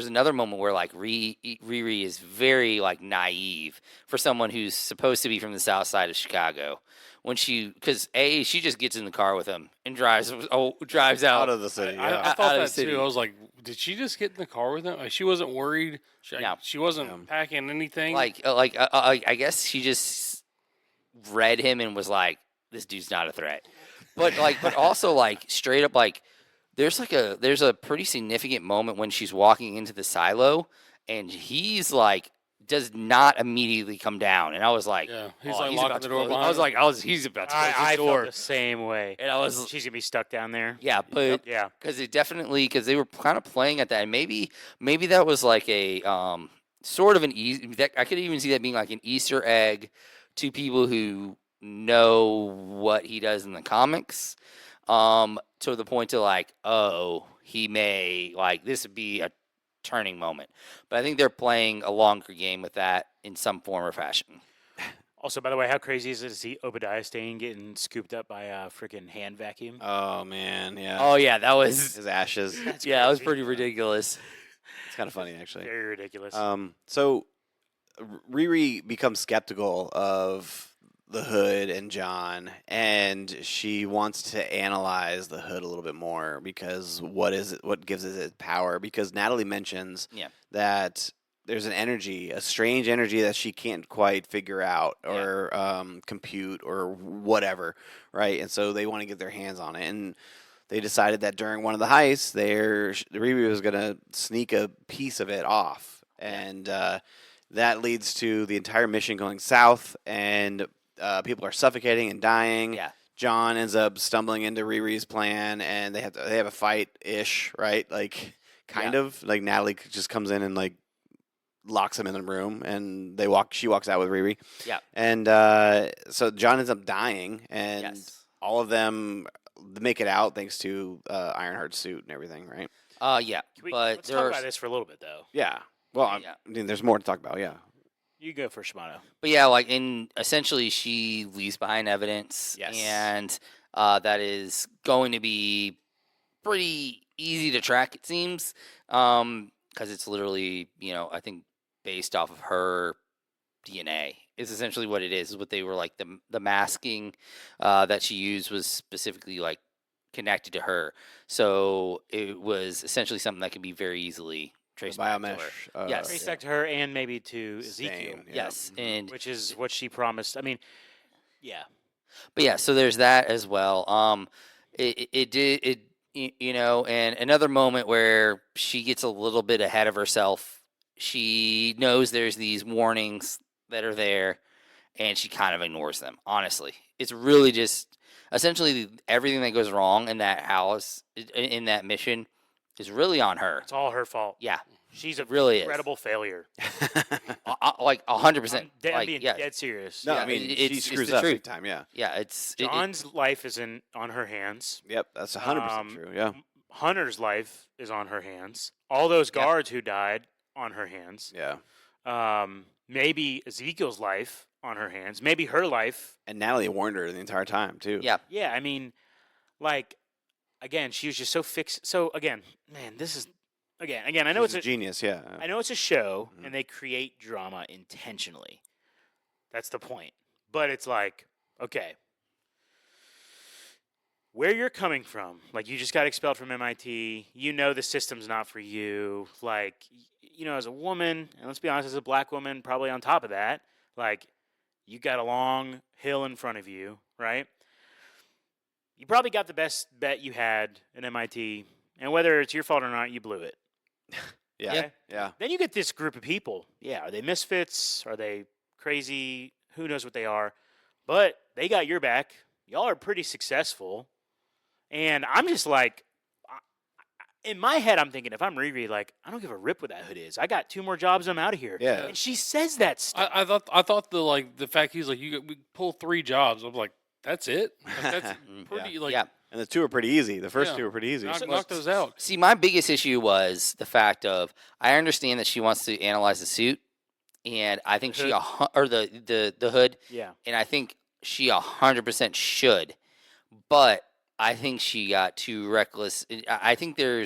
another moment where like Riri is very like naive for someone who's supposed to be from the south side of Chicago. When she just gets in the car with him and drives out out of the city. I Yeah, out thought of the that city. too. I was like, did she just get in the car with him? Like, she wasn't worried. No. She wasn't Yeah. packing anything. I guess she just read him and was like, this dude's not a threat. But also like straight up like there's a pretty significant moment when she's walking into the silo and he's like does not immediately come down, and I was like, yeah, he's oh, like he's locking about the to door close. behind I was him. like, he's about to close I the felt door, the same way. and I was She's gonna be stuck down there. yeah, but Yeah. because because they were kind of playing at that, and maybe that was like a sort of an easy. I could even see that being like an Easter egg to people who know what he does in the comics, to the point to like, oh, he may like this would be a turning moment. But I think they're playing a longer game with that in some form or fashion. Also, by the way, how crazy is it to see Obadiah Stane getting scooped up by a freaking hand vacuum? oh man, yeah, Oh yeah, that was his ashes. that was crazy. pretty ridiculous. It's kind of funny actually. Very ridiculous. So Riri becomes skeptical of the Hood and John, and she wants to analyze the Hood a little bit more because what gives it its power? Because Natalie mentions Yeah. that there's an energy, a strange energy that she can't quite figure out Yeah. or compute or whatever, right? And so they want to get their hands on it, and they decided that during one of the heists, Riri was going to sneak a piece of it off, and that leads to the entire mission going south, and people are suffocating and dying. Yeah. John ends up stumbling into Riri's plan, and they have a fight ish, right? Like kind of like Natalie just comes in and like locks him in the room, and she walks out with Riri. Yeah. And so John ends up dying, and Yes. all of them make it out thanks to Ironheart's suit and everything, right? Yeah. Let's talk there's about this for a little bit, though. Yeah. Well, Yeah. I mean, there's more to talk about. Yeah. You go for Shimano. But yeah, like essentially she leaves behind evidence, Yes. and that is going to be pretty easy to track. It seems because it's literally I think based off of her DNA is essentially what it is. What they were like the masking that she used was specifically like connected to her, so it was essentially something that can be very easily traced back to her. Biomesh. Yes. Trace back to her and maybe to Ezekiel, Stain, yeah. Yes, and which is what she promised. I mean, Yeah. But yeah, so there's that as well. And another moment where she gets a little bit ahead of herself. She knows there's these warnings that are there, and she kind of ignores them. Honestly, it's really just essentially everything that goes wrong in that house, in that mission, is really on her. It's all her fault. Yeah, She's a it really is. incredible failure. Like 100%. I'm Like, being yeah, dead serious. No, Yeah, I mean it's she the screws up truth. big time. Yeah. yeah. It's John's life is on her hands. Yep. That's 100% true. Yeah. Hunter's life is on her hands. All those Yeah. guards who died on her hands. Yeah. Maybe Ezekiel's life on her hands. Maybe her life. And Natalie warned her the entire time too. yeah. Yeah, I mean, like, again, she was just so fixed. So again, man, this is again. I know She's it's a genius. Yeah. I know it's a show, Mhm. and they create drama intentionally. That's the point. But it's like, okay, where you're coming from, like you just got expelled from MIT, you know the system's not for you. Like, as a woman, and let's be honest, as a black woman, probably on top of that, like, you got a long hill in front of you, right? You probably got the best bet you had at MIT, and whether it's your fault or not, you blew it. Yeah. Okay? Yeah. Then you get this group of people. Yeah, are they misfits? Are they crazy? Who knows what they are? But they got your back. Y'all are pretty successful. And I'm just like, in my head, I'm thinking, if I'm Riri, like, I don't give a rip what that hood is. I got 2 more jobs. I'm out of here. Yeah. And she says that stuff. I thought the fact he's like we pull 3 jobs. I'm like, that's it. Like, that's pretty like Yeah. And the 2 were pretty easy. The first Yeah. 2 were pretty easy. knock those out. See, my biggest issue was the fact of I understand that she wants to analyze the suit, and I think The she or the hood, Yeah. and I think she 100% should, but I think she got too reckless. I think there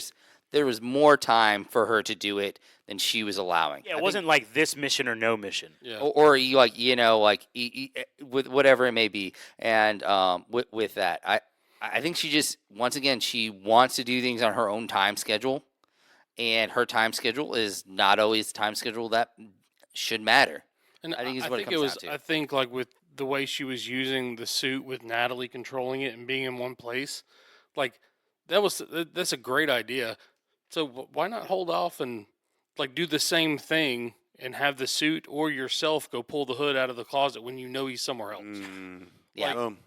was more time for her to do it than she was allowing. Yeah, I it think- wasn't like this mission or no mission. Yeah. or you like with whatever it may be, and with that, I think she just once again she wants to do things on her own time schedule, and her time schedule is not always the time schedule that should matter. And I think is I what it think comes was. down to. I think like with the way she was using the suit with Natalie controlling it and being in one place, like that's a great idea. So why not hold off and like do the same thing and have the suit or yourself go pull the hood out of the closet when you know he's somewhere else? Yeah. Boom.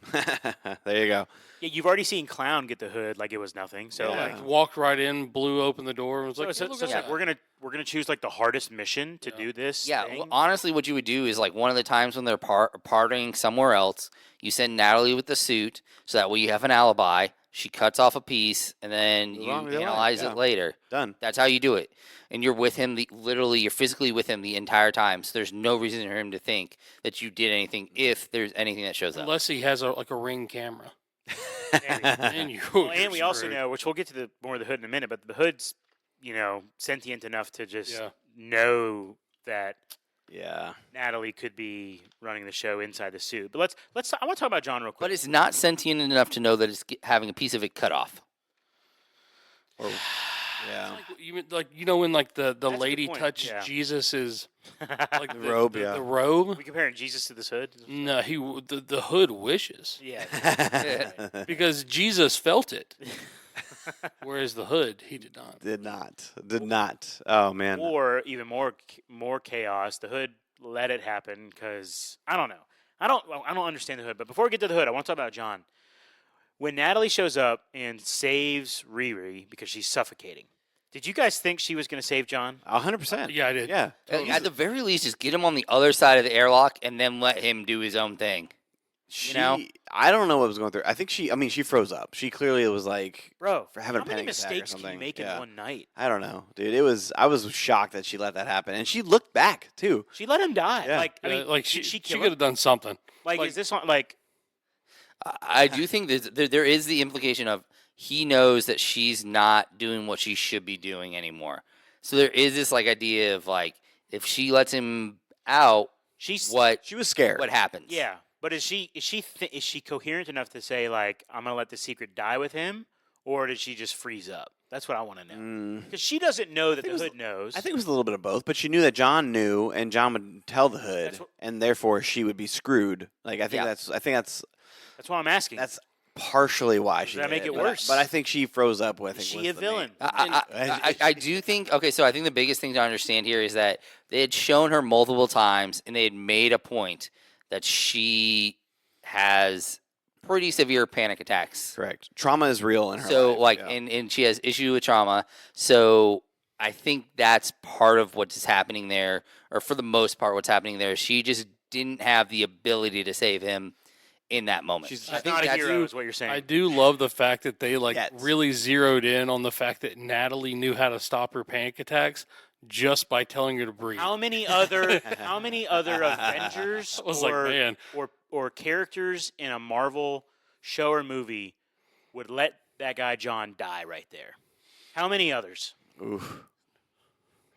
There you go. Yeah, you've already seen Clown get the hood like it was nothing. So Yeah, like, like walked right in, blew open the door, and was so like, it's, "Hey, so look it's at like that." we're gonna choose like the hardest mission to Yeah. do this. Yeah, thing. well, honestly, what you would do is like one of the times when they're partying somewhere else, you send Natalie with the suit so that way you have an alibi. She cuts off a piece, and then Move you on with your life, analyze yeah. it later. Done. That's how you do it. And you're with him, literally, you're physically with him the entire time. So there's no reason for him to think that you did anything if there's anything that shows up. Unless he has a Ring camera, And- and you. Well, you're and we also screwed. know, which we'll get to more of the hood in a minute, but the hood's, sentient enough to just Yeah. know that Yeah. Natalie could be running the show inside the suit. But let's. I want to talk about John real quick. But it's not sentient enough to know that it's having a piece of it cut off. Or, yeah. Like when like the a good lady point, touched yeah. Jesus' like The robe, yeah. the robe. we comparing Jesus to this hood. No, the hood wishes Yeah. because Jesus felt it, whereas the hood he did not. Did not. Oh man. Or even more chaos. The hood let it happen because I don't know. I don't understand the hood. But before we get to the hood, I want to talk about John. When Natalie shows up and saves Riri because she's suffocating, did you guys think she was going to save John? 100%. Yeah, I did. Yeah. At the very least, just get him on the other side of the airlock and then let him do his own thing. She, know? I don't know what was going through. I think she for froze up. She clearly was like, Bro, For having a how many panic attack or mistakes can you something, make in yeah. one night? I don't know, dude. I was shocked that she let that happen. And she looked back, too. She let him die. Yeah. Like, I Yeah, mean, like did she kill could have him? done something. Like, like- is this one like? I do think there is the implication of he knows that she's not doing what she should be doing anymore. So there is this like idea of like if she lets him out, She's She was scared. what happens? Yeah, but is she coherent enough to say like I'm gonna let the secret die with him, or did she just freeze up? That's what I want to know. Mm. Because she doesn't know that think the it was- Hood knows. I think it was a little bit of both, but she knew that John knew, and John would tell the Hood, That's what- and therefore she would be screwed. Like I think Yeah. that's That's why I'm asking. that's partially why she that did make it but worse? But I think she froze up with. Is she a villain? I do think okay. So I think the biggest thing to understand here is that they had shown her multiple times, and they had made a point that she has pretty severe panic attacks. Correct. Trauma is real in her So life. like, yeah. and she has issue with trauma. So I think that's part of what's happening there, or for the most part, what's happening there. She just didn't have the ability to save him in that moment. She's I think not a that's hero, is what you're saying. I do love the fact that they Yes. really zeroed in on the fact that Natalie knew how to stop her panic attacks just by telling her to breathe. How many other Avengers I was like, man. or characters in a Marvel show or movie would let that guy John die right there? How many others? Oof.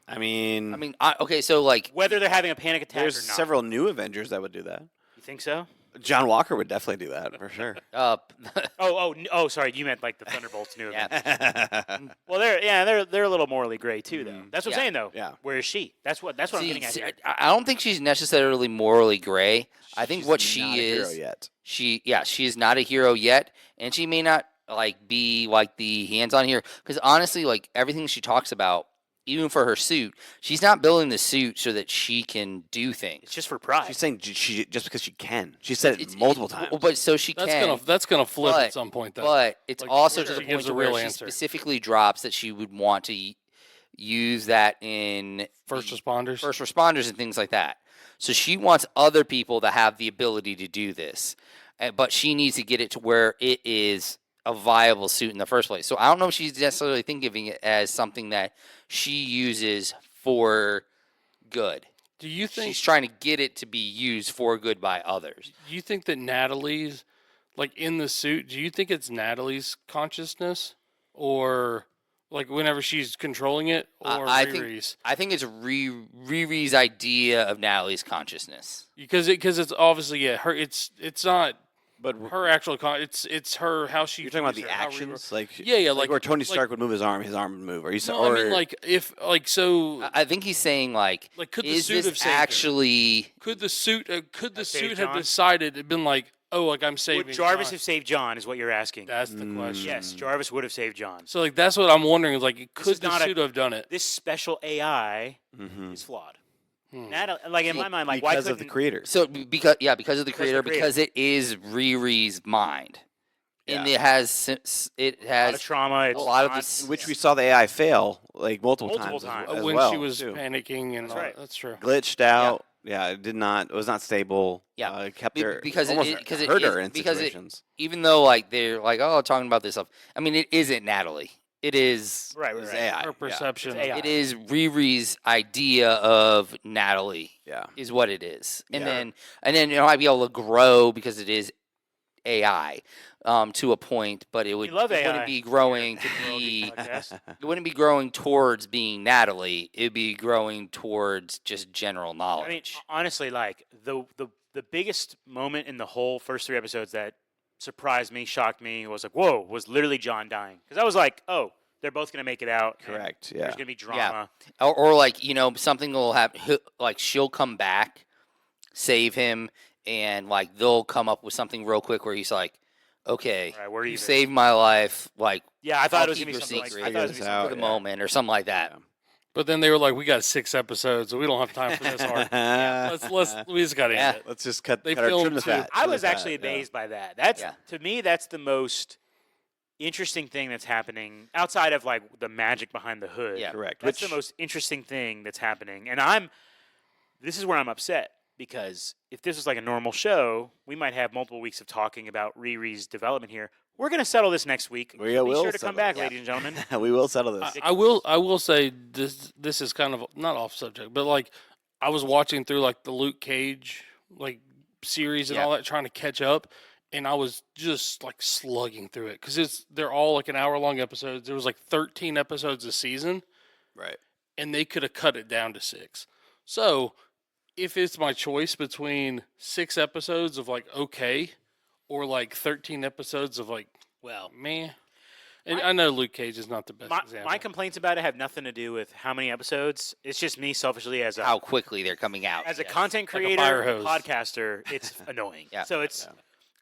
I mean, okay. So like, Whether they're having a panic attack there's or not. several new Avengers that would do that. You think so? John Walker would definitely do that for sure. Oh, sorry. You meant like the Thunderbolts knew. yeah. Well, they're a little morally gray too, though. That's what Yeah. I'm saying, though. Yeah. Where is she? That's what I'm See, getting at here. I don't think she's necessarily morally gray. I think She's what not she a hero is, yet. she is not a hero yet, and she may not like be like the hands-on hero. Because honestly, like everything she talks about, even for her suit, she's not building the suit so that she can do things. It's just for pride. She's saying she just because she can. She said it multiple times. But so she can. That's gonna flip but- at some point, though. But it's Like, also she to the gives point a to where real she answer. specifically drops that she would want to use that in First the responders. first responders and things like that. So she wants other people to have the ability to do this, but she needs to get it to where it is a viable suit in the first place. So I don't know if she's necessarily thinking of it as something that she uses for good. Do you think? She's trying to get it to be used for good by others. Do you think that Natalie's, like in the suit? Do you think it's Natalie's consciousness, or like whenever she's controlling it, or Riri's? I think it's Riri's idea of Natalie's consciousness. Because it's obviously her. It's not But her actual it's her how she. you're talking about views the her, how Riri- actions, like Yeah, like where Tony like- Stark would move his arm would move. Are you saying? No, I mean like if like so I think he's saying like could the is suit have this saved her? actually Could the suit Have suit saved have John? decided and been like, oh, like I'm saving Would Jarvis John? have saved John? Is what you're asking? That's the question. Yes, Jarvis would have saved John. So like that's what I'm wondering is like is could the not a- suit have done it? This special AI Mhm. is flawed. Hmm. Like in my mind, like why because couldn't of the creator. so because of the Because of the creator, creator. because it is Riri's mind. And Yeah. it has a lot of trauma? It's a lot of not- this- Which we saw the AI fail like multiple Multiple times, times. as When well, she was too. panicking and That's all, right. that's true. glitched out. Yeah, it was not stable. Yeah. Kept Be- her because it- almost because it hurt is- her in because it- situations. even though like they're like talking about this stuff. I mean, it isn't Natalie. It is right, It's right. AI. Her yeah. perception. It's AI. it is Riri's idea of Natalie Yeah. is what it is, and Yeah. then it might be able to grow because it is AI to a point, but it We love it AI. wouldn't be growing to Worldview be podcast. it wouldn't be growing towards being Natalie. It'd be growing towards just general knowledge. I mean, honestly, like the biggest moment in the whole first 3 episodes that surprised me, shocked me, was like, whoa, was literally John dying. Because I was like, oh, they're both gonna make it out. and Correct. There's Yeah. gonna be drama. or like something will happen. Like she'll come back, save him, and like they'll come up with something real quick where he's like, "Okay, All right, we're you even. saved my life." Like Yeah, I thought I'll it was keep gonna be your something like. secret. I thought it was Figure gonna this be for the yeah. moment or something like that. But then they were like, we got 6 episodes, so we don't have time for this arc. We just got to Yeah. end it. Let's just cut. They cut our, trim filmed the two. fat. I trim the was fat, actually yeah. amazed by that. That's Yeah. to me, that's the most interesting thing that's happening outside of like the magic behind the hood. Yeah. Correct. That's Which the most interesting thing that's happening. And this is where I'm upset because if this was like a normal show, we might have multiple weeks of talking about Riri's development here. We're going to settle this next week. We Be will sure to settle come back, it. ladies and gentlemen. we will settle this. I will say this is kind of not off subject, but like I was watching through like the Luke Cage like series and Yeah. all that, trying to catch up, and I was just like slugging through it because they're all like an hour long episodes. There was like 13 episodes a season, Right. and they could have cut it down to 6. So if it's my choice between 6 episodes of like okay, or like 13 episodes of like well, man. And I know Luke Cage is not the best My example. complaints about it have nothing to do with how many episodes. It's just me selfishly as How quickly they're coming out. a yes. content Like a creator, fire and hose. podcaster. It's annoying. Yeah. So it's.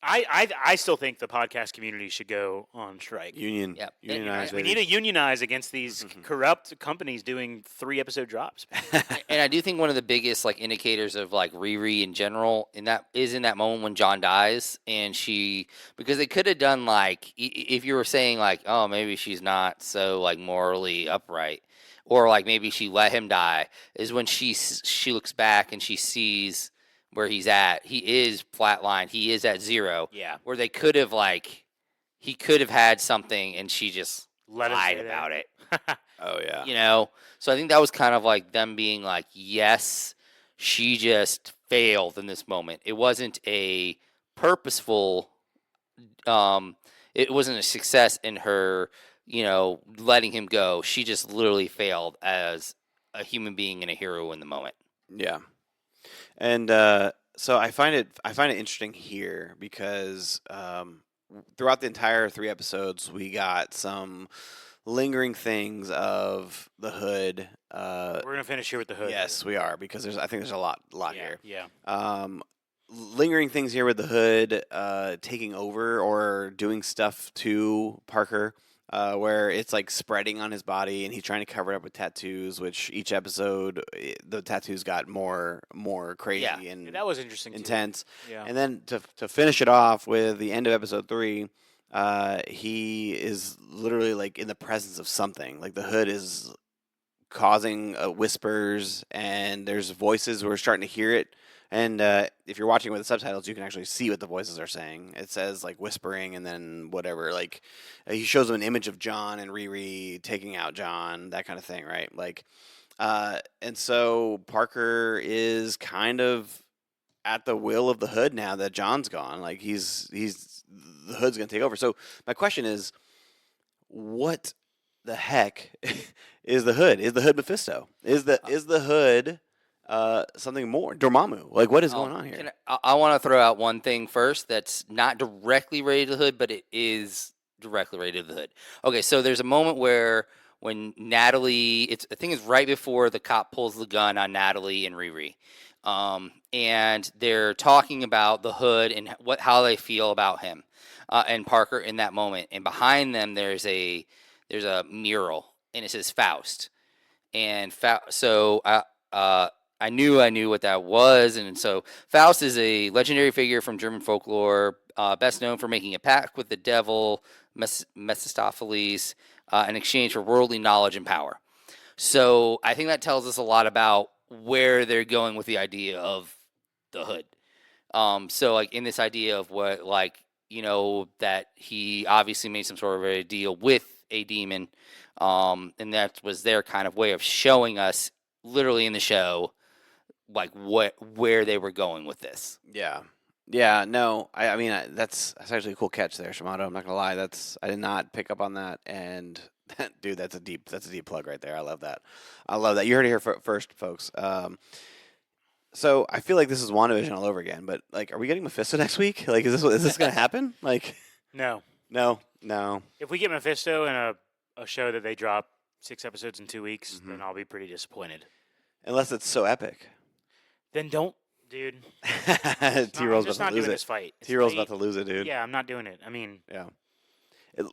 I still think the podcast community should go on strike. Union. Yep. Unionize, We baby. need to unionize against these corrupt companies doing 3-episode drops. And I do think one of the biggest like indicators of like Riri in general in that moment when John dies and because they could have done like if you were saying like, oh, maybe she's not so like morally upright, or like maybe she let him die, is when she looks back and she sees where he's at. He is flatlined. He is at 0. Yeah. Where they could have like he could have had something and she just Let him lied stay there. about it. Oh yeah. You know, so I think that was kind of like them being like, yes, she just failed in this moment. It wasn't a purposeful, it wasn't a success in her, letting him go. She just literally failed as a human being and a hero in the moment. Yeah. And so I find it interesting here because throughout the entire 3 episodes we got some lingering things of the Hood. We're gonna finish here with the Hood. Yes, we are, because I think there's a lot Yeah. here. Yeah. Lingering things here with the Hood taking over or doing stuff to Parker, where it's like spreading on his body and he's trying to cover it up with tattoos, which each episode the tattoos got more crazy Yeah. and That was interesting. intense. Too. Yeah. And then to finish it off with the end of episode 3, he is literally like in the presence of something. Like the Hood is causing whispers, and there's voices. We're starting to hear it. And if you're watching with the subtitles, you can actually see what the voices are saying. It says like whispering, and then whatever. Like he shows them an image of John and Riri taking out John, that kind of thing, right? Like, and so Parker is kind of at the will of the Hood now that John's gone. Like he's the Hood's gonna take over. So my question is, what the heck is the Hood? Is the Hood Mephisto? Is the Hood something more? Dormammu? Like what is going on here? I want to throw out one thing first that's not directly related to the Hood, but it is directly related to the Hood. Okay, so there's a moment where when Natalie, I think it's right before the cop pulls the gun on Natalie and Riri. And they're talking about the Hood and how they feel about him and Parker in that moment. And behind them, there's a mural, and it says Faust. And so I knew what that was. And so Faust is a legendary figure from German folklore, best known for making a pact with the devil, Mephistopheles, in exchange for worldly knowledge and power. So I think that tells us a lot about where they're going with the idea of the Hood. So like in this idea of what, like, that he obviously made some sort of a deal with a demon, and that was their kind of way of showing us literally in the show like where they were going with this. Yeah, no, I mean that's actually a cool catch there, Shimano. I'm not gonna lie, I did not pick up on that, and dude, that's a deep plug right there. I love that. You heard it here first, folks. So I feel like this is WandaVision all over again, but like, are we getting Mephisto next week? Like, is this gonna happen? Like, No. no. If we get Mephisto in a show that they drop 6 episodes in 2 weeks, Mhm. then I'll be pretty disappointed. Unless it's so epic. Then don't, dude. T-Roll's just about not to lose doing it. this fight. It's T-Roll's late. about to lose it, dude. Yeah, I'm not doing it. I mean, Yeah.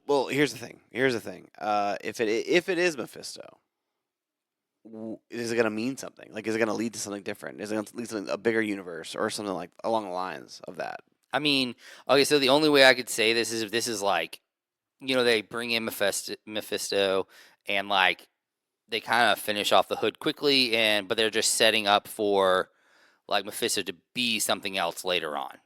Well, here's the thing. If it is Mephisto, is it going to mean something? Like, is it going to lead to something different? Is it going to lead to a bigger universe or something like along the lines of that? I mean, okay, so the only way I could say this is if this is like, they bring in Mephisto and like they kind of finish off the Hood quickly, but they're just setting up for like Mephisto to be something else later on.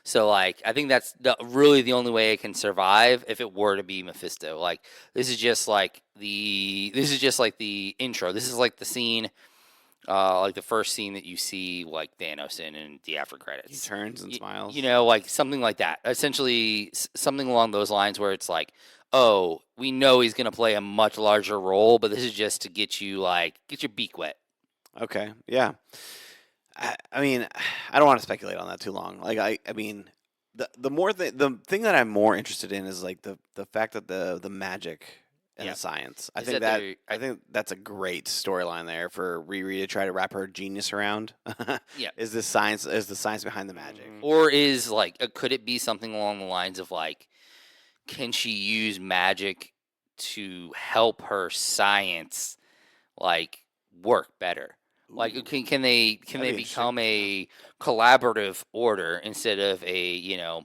So like I think that's really the only way it can survive if it were to be Mephisto. Like this is just like the intro. This is like the scene, like the first scene that you see like Thanos in the after He credits. turns and smiles. Like something like that. Essentially something along those lines where it's like, oh, we know he's gonna play a much larger role, but this is just to get your beak wet. Okay, yeah. I mean, I don't want to speculate on that too long. Like, I mean, the thing that I'm more interested in is like the fact that the magic and Yeah. the science. I Is think that that they're- I think that's a great storyline there for Riri to try to wrap her genius around. Yeah. Is this science? Is the science behind the magic? Mhm. Or is like, could it be something along the lines of like, can she use magic to help her science like work better? Like, Ooh, can they that'd be become interesting. a collaborative order instead of a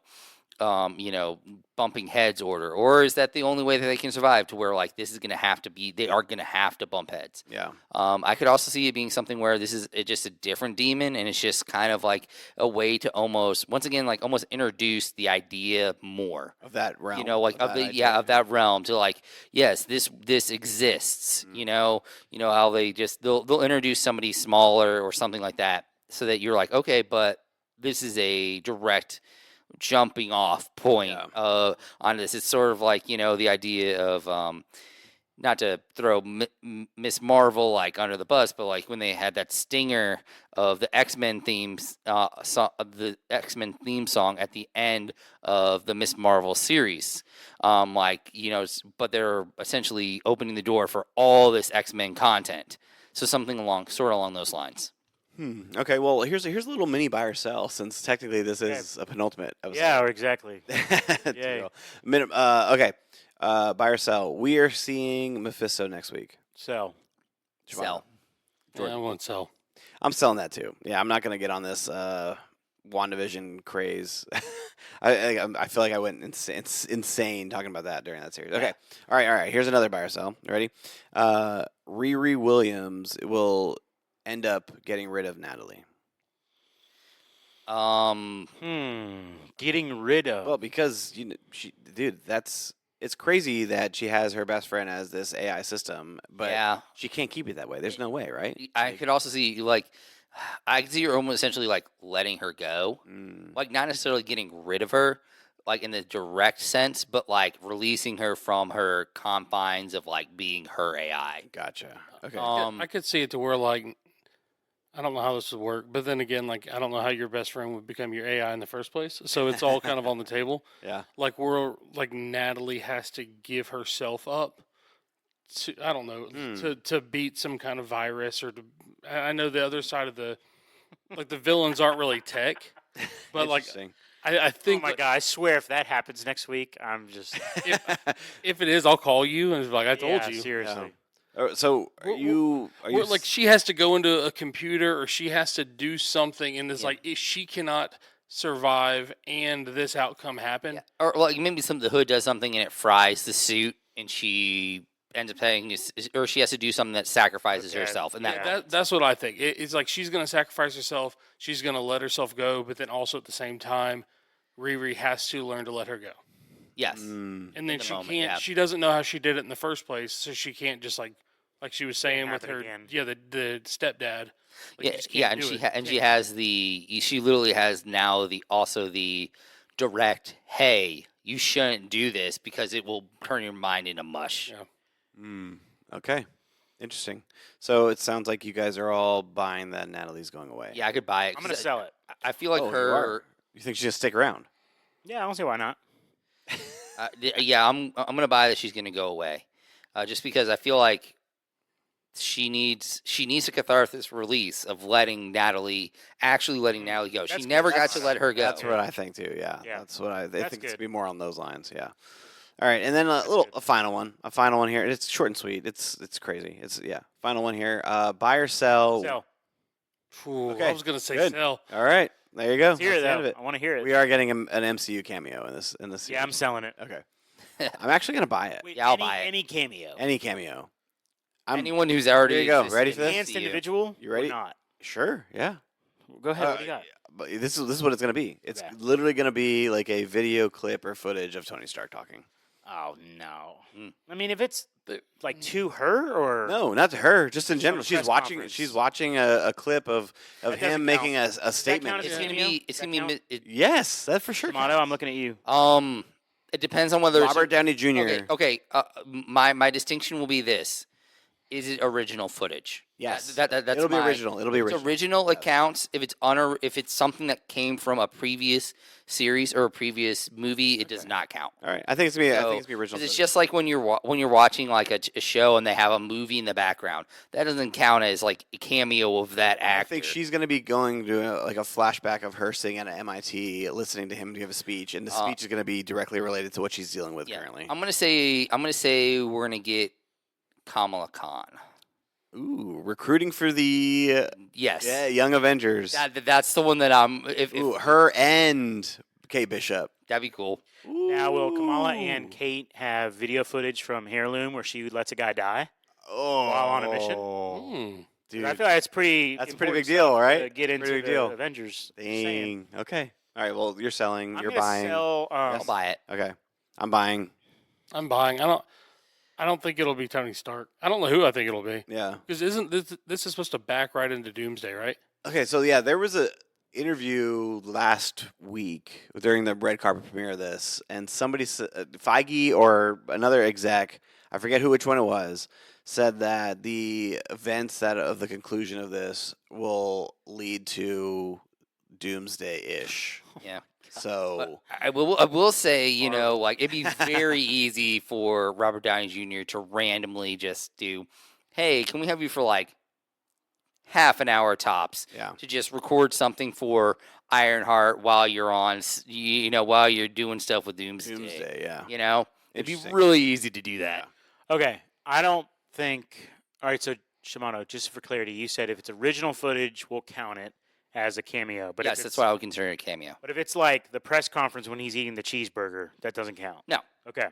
bumping heads order, or is that the only way that they can survive? To where like this is going to have to be, they are going to have to bump heads. Yeah. I could also see it being something where this is just a different demon, and it's just kind of like a way to almost, once again, like almost introduce the idea more. Of that realm. You know, like of that the idea. of that realm to like, yes, this exists. Mm. You know how they just they'll introduce somebody smaller or something like that, so that you're like, okay, but this is a direct jumping off point Yeah. on this. It's sort of like the idea of not to throw Miss Marvel like under the bus, but like when they had that stinger of the X-Men themes, the X-Men theme song at the end of the Miss Marvel series, but they're essentially opening the door for all this X-Men content. So something along those lines. Okay. Well, here's a little mini buy or sell, since technically this Okay. is a penultimate episode. Yeah, exactly. Yay. Okay. Buy or sell. We are seeing Mephisto next week. So, Sell. Yeah, I won't sell. I'm selling that too. Yeah, I'm not gonna get on this WandaVision craze. I feel like I went insane talking about that during that series. Okay, all right. Here's another buy or sell. Ready? Riri Williams will end up getting rid of Natalie. getting rid of. Well, because it's crazy that she has her best friend as this AI system, but Yeah. she can't keep it that way. There's no way, right? I could also see I could see her almost essentially like letting her go, like not necessarily getting rid of her, like in the direct sense, but like releasing her from her confines of like being her AI. Gotcha. Okay. I could see it to where like I don't know how this would work, but then again, like I don't know how your best friend would become your AI in the first place. So it's all kind of on the table. Yeah. Like Natalie has to give herself up to, I don't know, to beat some kind of virus or to. I know the other side of the villains aren't really tech, but like Interesting. I Oh think my like, god! I swear, if that happens next week, I'm just. if it is, I'll call you and be like I told Yeah, you. seriously. So are you Like she has to go into a computer or she has to do something, and it's like if she cannot survive and this outcome happen. Yeah. Or like maybe the hood does something and it fries the suit, and she ends up paying, or she has to do something that sacrifices Okay. herself, and That's what I think. It's like she's going to sacrifice herself. She's going to let herself go, but then also at the same time, Riri has to learn to let her go. yes. Mm. And then the she moment, can't. yeah. She doesn't know how she did it in the first place, so she can't just like she was saying with happen her. again. Yeah, the stepdad. Like, you just Yeah, can't and do she it. she has she literally has now the direct, hey, you shouldn't do this because it will turn your mind into mush. Yeah. Okay. Interesting. So it sounds like you guys are all buying that Natalie's going away. Yeah, I could buy it. I'm gonna 'cause sell it. I feel like Oh, you her. are? You think she's gonna stick around? Yeah, I don't see why not. Yeah, I'm gonna buy that she's gonna go away, just because I feel like she needs a catharsis release of letting Natalie go. She That's never good. got to let her go. That's what I think too. Yeah. Yeah. That's what I That's think it's good. be more on those lines. Yeah. All right, and then a good. final one. A final one here. It's short and sweet. It's crazy. Final one here. Buy or sell. Sell. Ooh, Okay, I was going to say good. sell. All right. There you go. Let's hear it That's the end of though. it. I want to hear it. We are getting an MCU cameo in this series. Yeah, I'm selling it. Okay. I'm actually gonna buy it. Wait, Yeah, I'll any, buy it. Any cameo. Any cameo. Anyone who's already There you go. existed Ready in for this? Enhanced MCU. individual. You ready? Or not. Sure. Yeah. Go ahead. What do you got? But this is what it's gonna be. It's Okay. literally gonna be like a video clip or footage of Tony Stark talking. Oh no. Mm. I mean, if it's like to her or No, not to her. Just in Just on general. a She's press watching. conference. She's watching a clip of That doesn't him making a statement. count as It's a gonna cameo? be. It's Does gonna that be. count? Yes, that for sure. Tomato, I'm looking at you. It depends on whether Robert Downey Jr. Okay. My distinction will be this: is it original footage? Yes, that's it'll be my. original. It'll be It's original. original Yes. accounts. If it's something that came from a previous series or a previous movie, it does Okay. not count. All right, I think it's gonna be. I So, think it's gonna be original. 'cause it's footage. just like when you're watching like a show and they have a movie in the background. That doesn't count as like a cameo of that I actor. think she's going to be going to like a flashback of her sitting at MIT, listening to him give a speech, and the speech is going to be directly related to what she's dealing with currently. I'm gonna say we're gonna get Kamala Khan. Ooh, recruiting for the Yes. Young Avengers. That's the one that I'm. If Her and Kate Bishop. that'd be cool. Now, will Kamala and Ooh. Kate have video footage from Heirloom where she lets a guy die? Oh, while on a mission? Hmm. 'Cause dude, I feel like it's pretty. that's a pretty important big deal, stuff right? To get into Pretty big the deal. Avengers. Just saying. dang. Okay, all right. Well, you're selling. I'm You're gonna buying. Sell, I'll buy it. Okay, I'm buying. I'm buying. I don't think it'll be Tony Stark. I don't know who I think it'll be. Yeah. Because isn't this is supposed to back right into Doomsday, right? Okay, so yeah, there was a interview last week during the red carpet premiere of this, and somebody, Feige or another exec, I forget which one it was, said that the events that of the conclusion of this will lead to Doomsday-ish. Yeah. So I will say, like it'd be very easy for Robert Downey Jr. to randomly just do, hey, can we have you for like half an hour tops yeah, to just record something for Ironheart while you're while you're doing stuff with Doomsday. Doomsday. Yeah, It'd be Interesting. really easy to do that. Okay, I don't think. All right, so Shimano, just for clarity, you said if it's original footage, we'll count it as a cameo. But Yes, if that's it's, what I would consider a cameo. But if it's like the press conference when he's eating the cheeseburger, that doesn't count. No. Okay,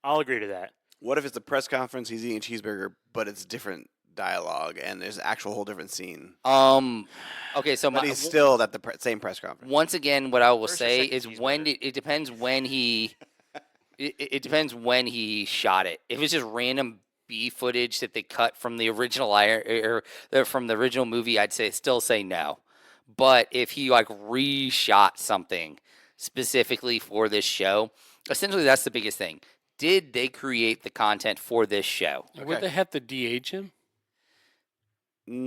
I'll agree to that. What if it's a press conference? He's eating a cheeseburger, but it's different dialogue and there's actual whole different scene. Okay, so But he's still at the same press conference. once again, what I will First or say second is when cheeseburger? it depends when he it depends when he shot it. If it's just random B footage that they cut from the original from the original movie, I'd still say no. But if he like reshot something specifically for this show, essentially that's the biggest thing. Did they create the content for this show? Would they have to DH him?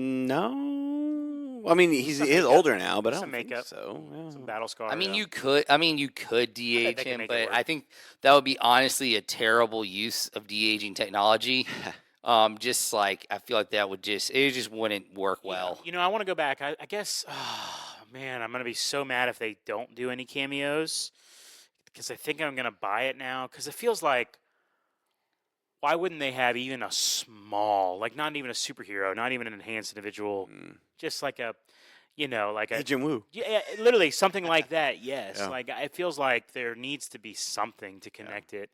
No, I mean he Some is makeup. older now, but I Some don't think makeup. so. Yeah. Some battle scar. I mean, yeah. you could. I mean, you could they DH can him, make it but work. I think that would be honestly a terrible use of de-aging technology. Just like I feel like that would just wouldn't work well. I want to go back. I guess. Oh, man, I'm gonna be so mad if they don't do any cameos because I think I'm gonna buy it now because it feels like. Why wouldn't they have even a small, like not even a superhero, not even an enhanced individual, just like a, like a Jim Woo. yeah, literally something like that. Yes, Yeah. like it feels like there needs to be something to connect it.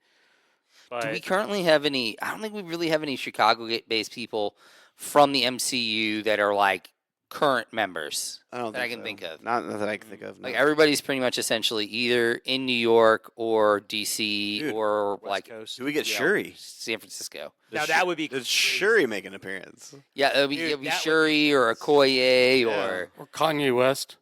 But Do we currently have any? I don't think we really have any Chicago-based people from the MCU that are like current members. I don't that I think can so. think of. Not that I can think of. Like no. everybody's pretty much essentially either in New York or DC Dude, or West like Coast. Do we get you know, Shuri? San Francisco. Now that would be Does crazy. Shuri make an appearance? Yeah, it'll Dude, be that would Shuri or Okoye or Or Kanye West,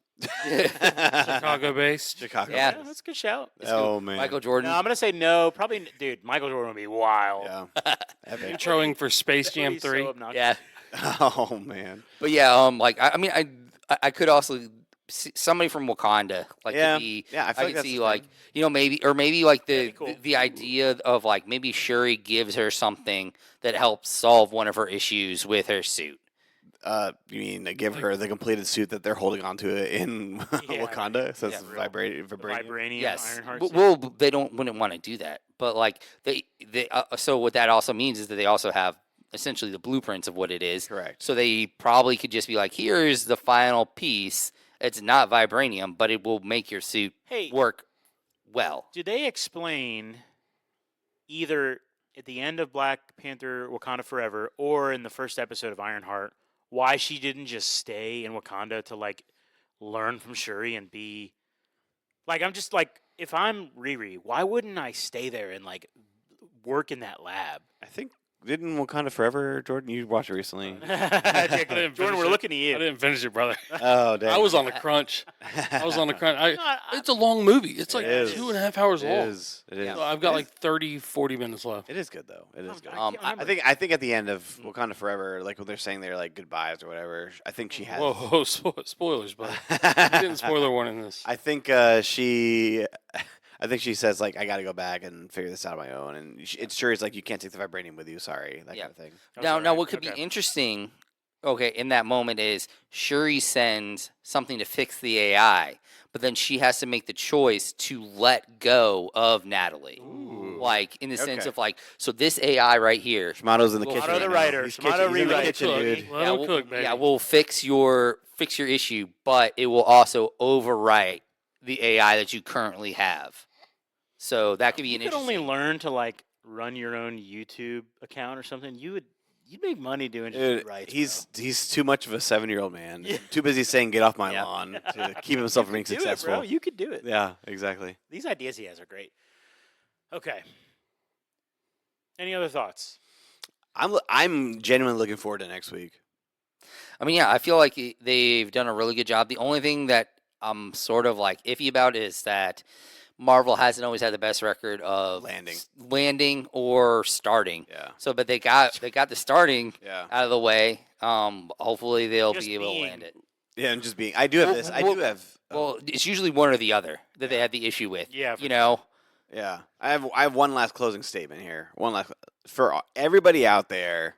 Chicago based? Chicago. Yeah. Yeah, that's a good shout. Oh man. Michael Jordan. No, I'm gonna say no. Probably, dude. Michael Jordan would be wild. Yeah. Epic. Introing for Space That would Jam be so 3. obnoxious. yeah, Oh man. but yeah, like I mean, I could also see somebody from Wakanda, like Yeah. could be, Yeah. I I feel like could that's see the like thing. maybe like That'd be the cool. the idea of like maybe Shuri gives her something that helps solve one of her issues with her suit. You mean give her the completed suit that they're holding onto in Yeah, Wakanda? So it's yeah, real. vibrating. The vibranium Yes, Ironheart but suit. well, they wouldn't want to do that. But like they so what that also means is that they also have essentially the blueprints of what it is. Correct. So they probably could just be like, here's the final piece. It's not vibranium, but it will make your suit Hey, work well. do they explain either at the end of Black Panther Wakanda Forever or in the first episode of Ironheart why she didn't just stay in Wakanda to like learn from Shuri and be like I'm just like if I'm Riri, why wouldn't I stay there and like work in that lab? I think Didn't Wakanda Forever, Jordan? You watched it recently. Jordan, we're looking at I you. didn't finish it, brother. Oh, dang. I was on the crunch. I was on the crunch. No, It's a long movie. It's like It is. 2.5 hours It long. is. It is. So I've got like 30, 40 minutes left. It is good though. It is good. I can't I remember. think at the end of Wakanda Forever, like when they're saying they're like goodbyes or whatever, I think she has. Whoa, spoilers, buddy. You didn't spoiler warning this. I think I think she says like I got to go back and figure this out on my own, and it's sure it's like you can't take the vibranium with you. Sorry, that Yeah. kind of thing. Now, what could Okay. be interesting, okay, in that moment is Shuri sends something to fix the AI, but then she has to make the choice to let go of Natalie. Ooh. Like, in the sense Okay. of, like, so this AI right here. Shimato's in the Well, kitchen. Shimano the right now. writer, He's Shimano he's in the rewrite. kitchen, Cook. dude. Let him cook, baby. Yeah, we'll fix your issue, but it will also overwrite the AI that you currently have. So that could be You an could only interesting. learn to like run your own YouTube account or something. You'd make money doing just Dude, right. he's too much of a 7-year-old man. Too busy saying "get off my Yeah. lawn" to keep himself from being do it, successful. bro. You could do it. Yeah, exactly. These ideas he has are great. Okay. Any other thoughts? I'm genuinely looking forward to next week. I mean, yeah, I feel like they've done a really good job. The only thing that I'm sort of like iffy about is that Marvel hasn't always had the best record of landing or starting. Yeah, So, but they got the starting yeah, out of the way. Hopefully, they'll Just be able being- to land it. yeah. And just being, I do have Well, this. I well- do have. Well, it's usually one or the other that they had the issue with. Yeah, for you know. Yeah, I have one last closing statement here. One last for everybody out there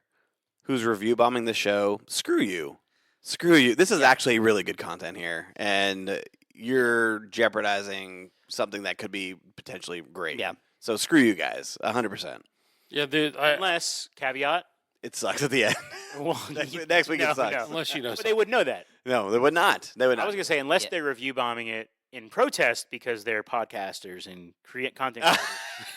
who's review bombing the show. Screw you, screw you. This is actually really good content here, and you're jeopardizing something that could be potentially great. Yeah. So screw you guys, 100%. Yeah, dude. Unless caveat. It sucks at the end. Well, Next week no, it sucks. no. Unless you know But they would know that. No, they would not. They would I not. was gonna say unless Yeah. they're review bombing it in protest because they're podcasters and create content.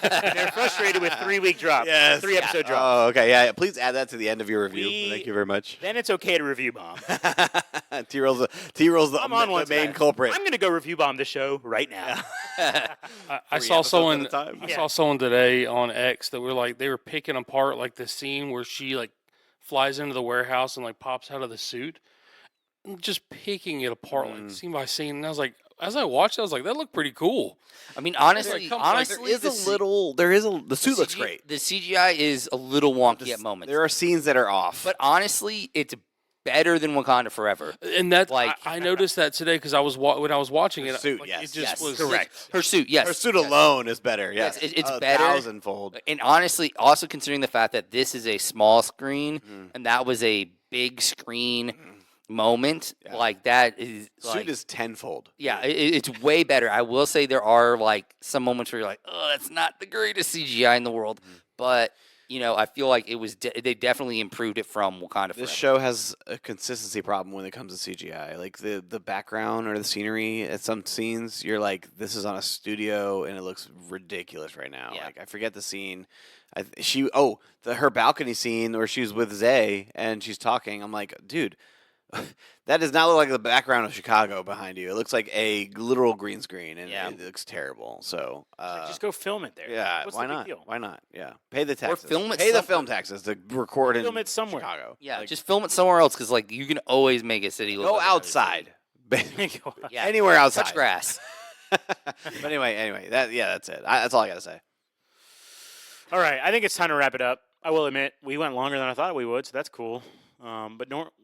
creators. They're frustrated with 3-week drops. Yes. 3-episode drops. Oh, okay. Yeah. Please add that to the end of your review. We- Thank you very much. Then it's okay to review bomb. T-Roll's I'm on one the main side. culprit. I'm gonna go review bomb the show right now. I 3 saw episodes someone. at a time. I Yeah. saw someone today on X that were like they were picking apart like the scene where she like flies into the warehouse and like pops out of the suit, and just picking it apart like scene by scene. And I was like, as I watched, it, I was like, that looked pretty cool. I mean, honestly, come- like, There honestly, is a little. There is a. The suit looks great. The CGI is a little wonky at moments, There are scenes that are off. but honestly, it's better than Wakanda Forever. And that Like- I noticed that today because I was when I was watching The it. suit, like, yes. it just Yes, was correct. Her suit, yes. her suit yes. alone is better. Yes, Yes, it's a better. 1,000-fold. And honestly, also considering the fact that this is a small screen and that was a big screen moment, Yeah. like that is Suit like, is 10-fold. yeah, it's way better. I will say there are like some moments where you're like, oh, that's not the greatest CGI in the world, but you know, I feel like it was they definitely improved it from Wakanda Forever. This show has a consistency problem when it comes to CGI. Like the background or the scenery at some scenes, you're like, this is on a studio and it looks ridiculous right now. Yeah. Like I forget the scene. Her balcony scene where she's with Zay and she's talking. I'm like, dude, that does not look like the background of Chicago behind you. It looks like a literal green screen, and Yeah. it looks terrible. So, Just go film it there. yeah, What's why the big not? deal? Why not? Yeah, pay the taxes. film it pay the some- film taxes to record in Film it somewhere. Chicago. Yeah, Like, just film it somewhere else because like you can always make a city look go like another outside. city. Yeah, Anywhere outside. touch grass. But anyway, that's it. That's all I gotta say. All right, I think it's time to wrap it up. I will admit we went longer than I thought we would, so that's cool.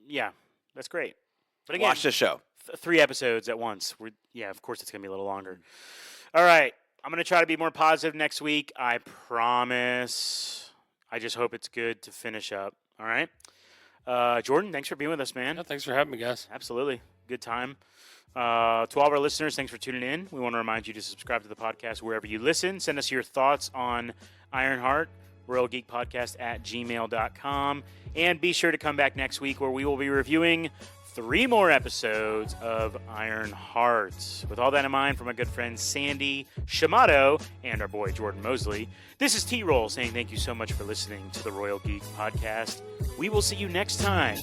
Yeah, that's great. But again, Watch the show. 3 episodes at once. Of course it's gonna be a little longer. All right, I'm gonna try to be more positive next week. I promise. I just hope it's good to finish up. All right, Jordan, thanks for being with us, man. Yeah, thanks for having me, guys. Absolutely. Good time. To all of our listeners, thanks for tuning in. We want to remind you to subscribe to the podcast wherever you listen. Send us your thoughts on Ironheart, RoyalGeekPodcast@gmail.com. And be sure to come back next week where we will be reviewing 3 more episodes of Ironheart. With all that in mind, from my good friend Sandy Shamato and our boy Jordan Mosley, this is T-Roll saying thank you so much for listening to the Royal Geek Podcast. We will see you next time.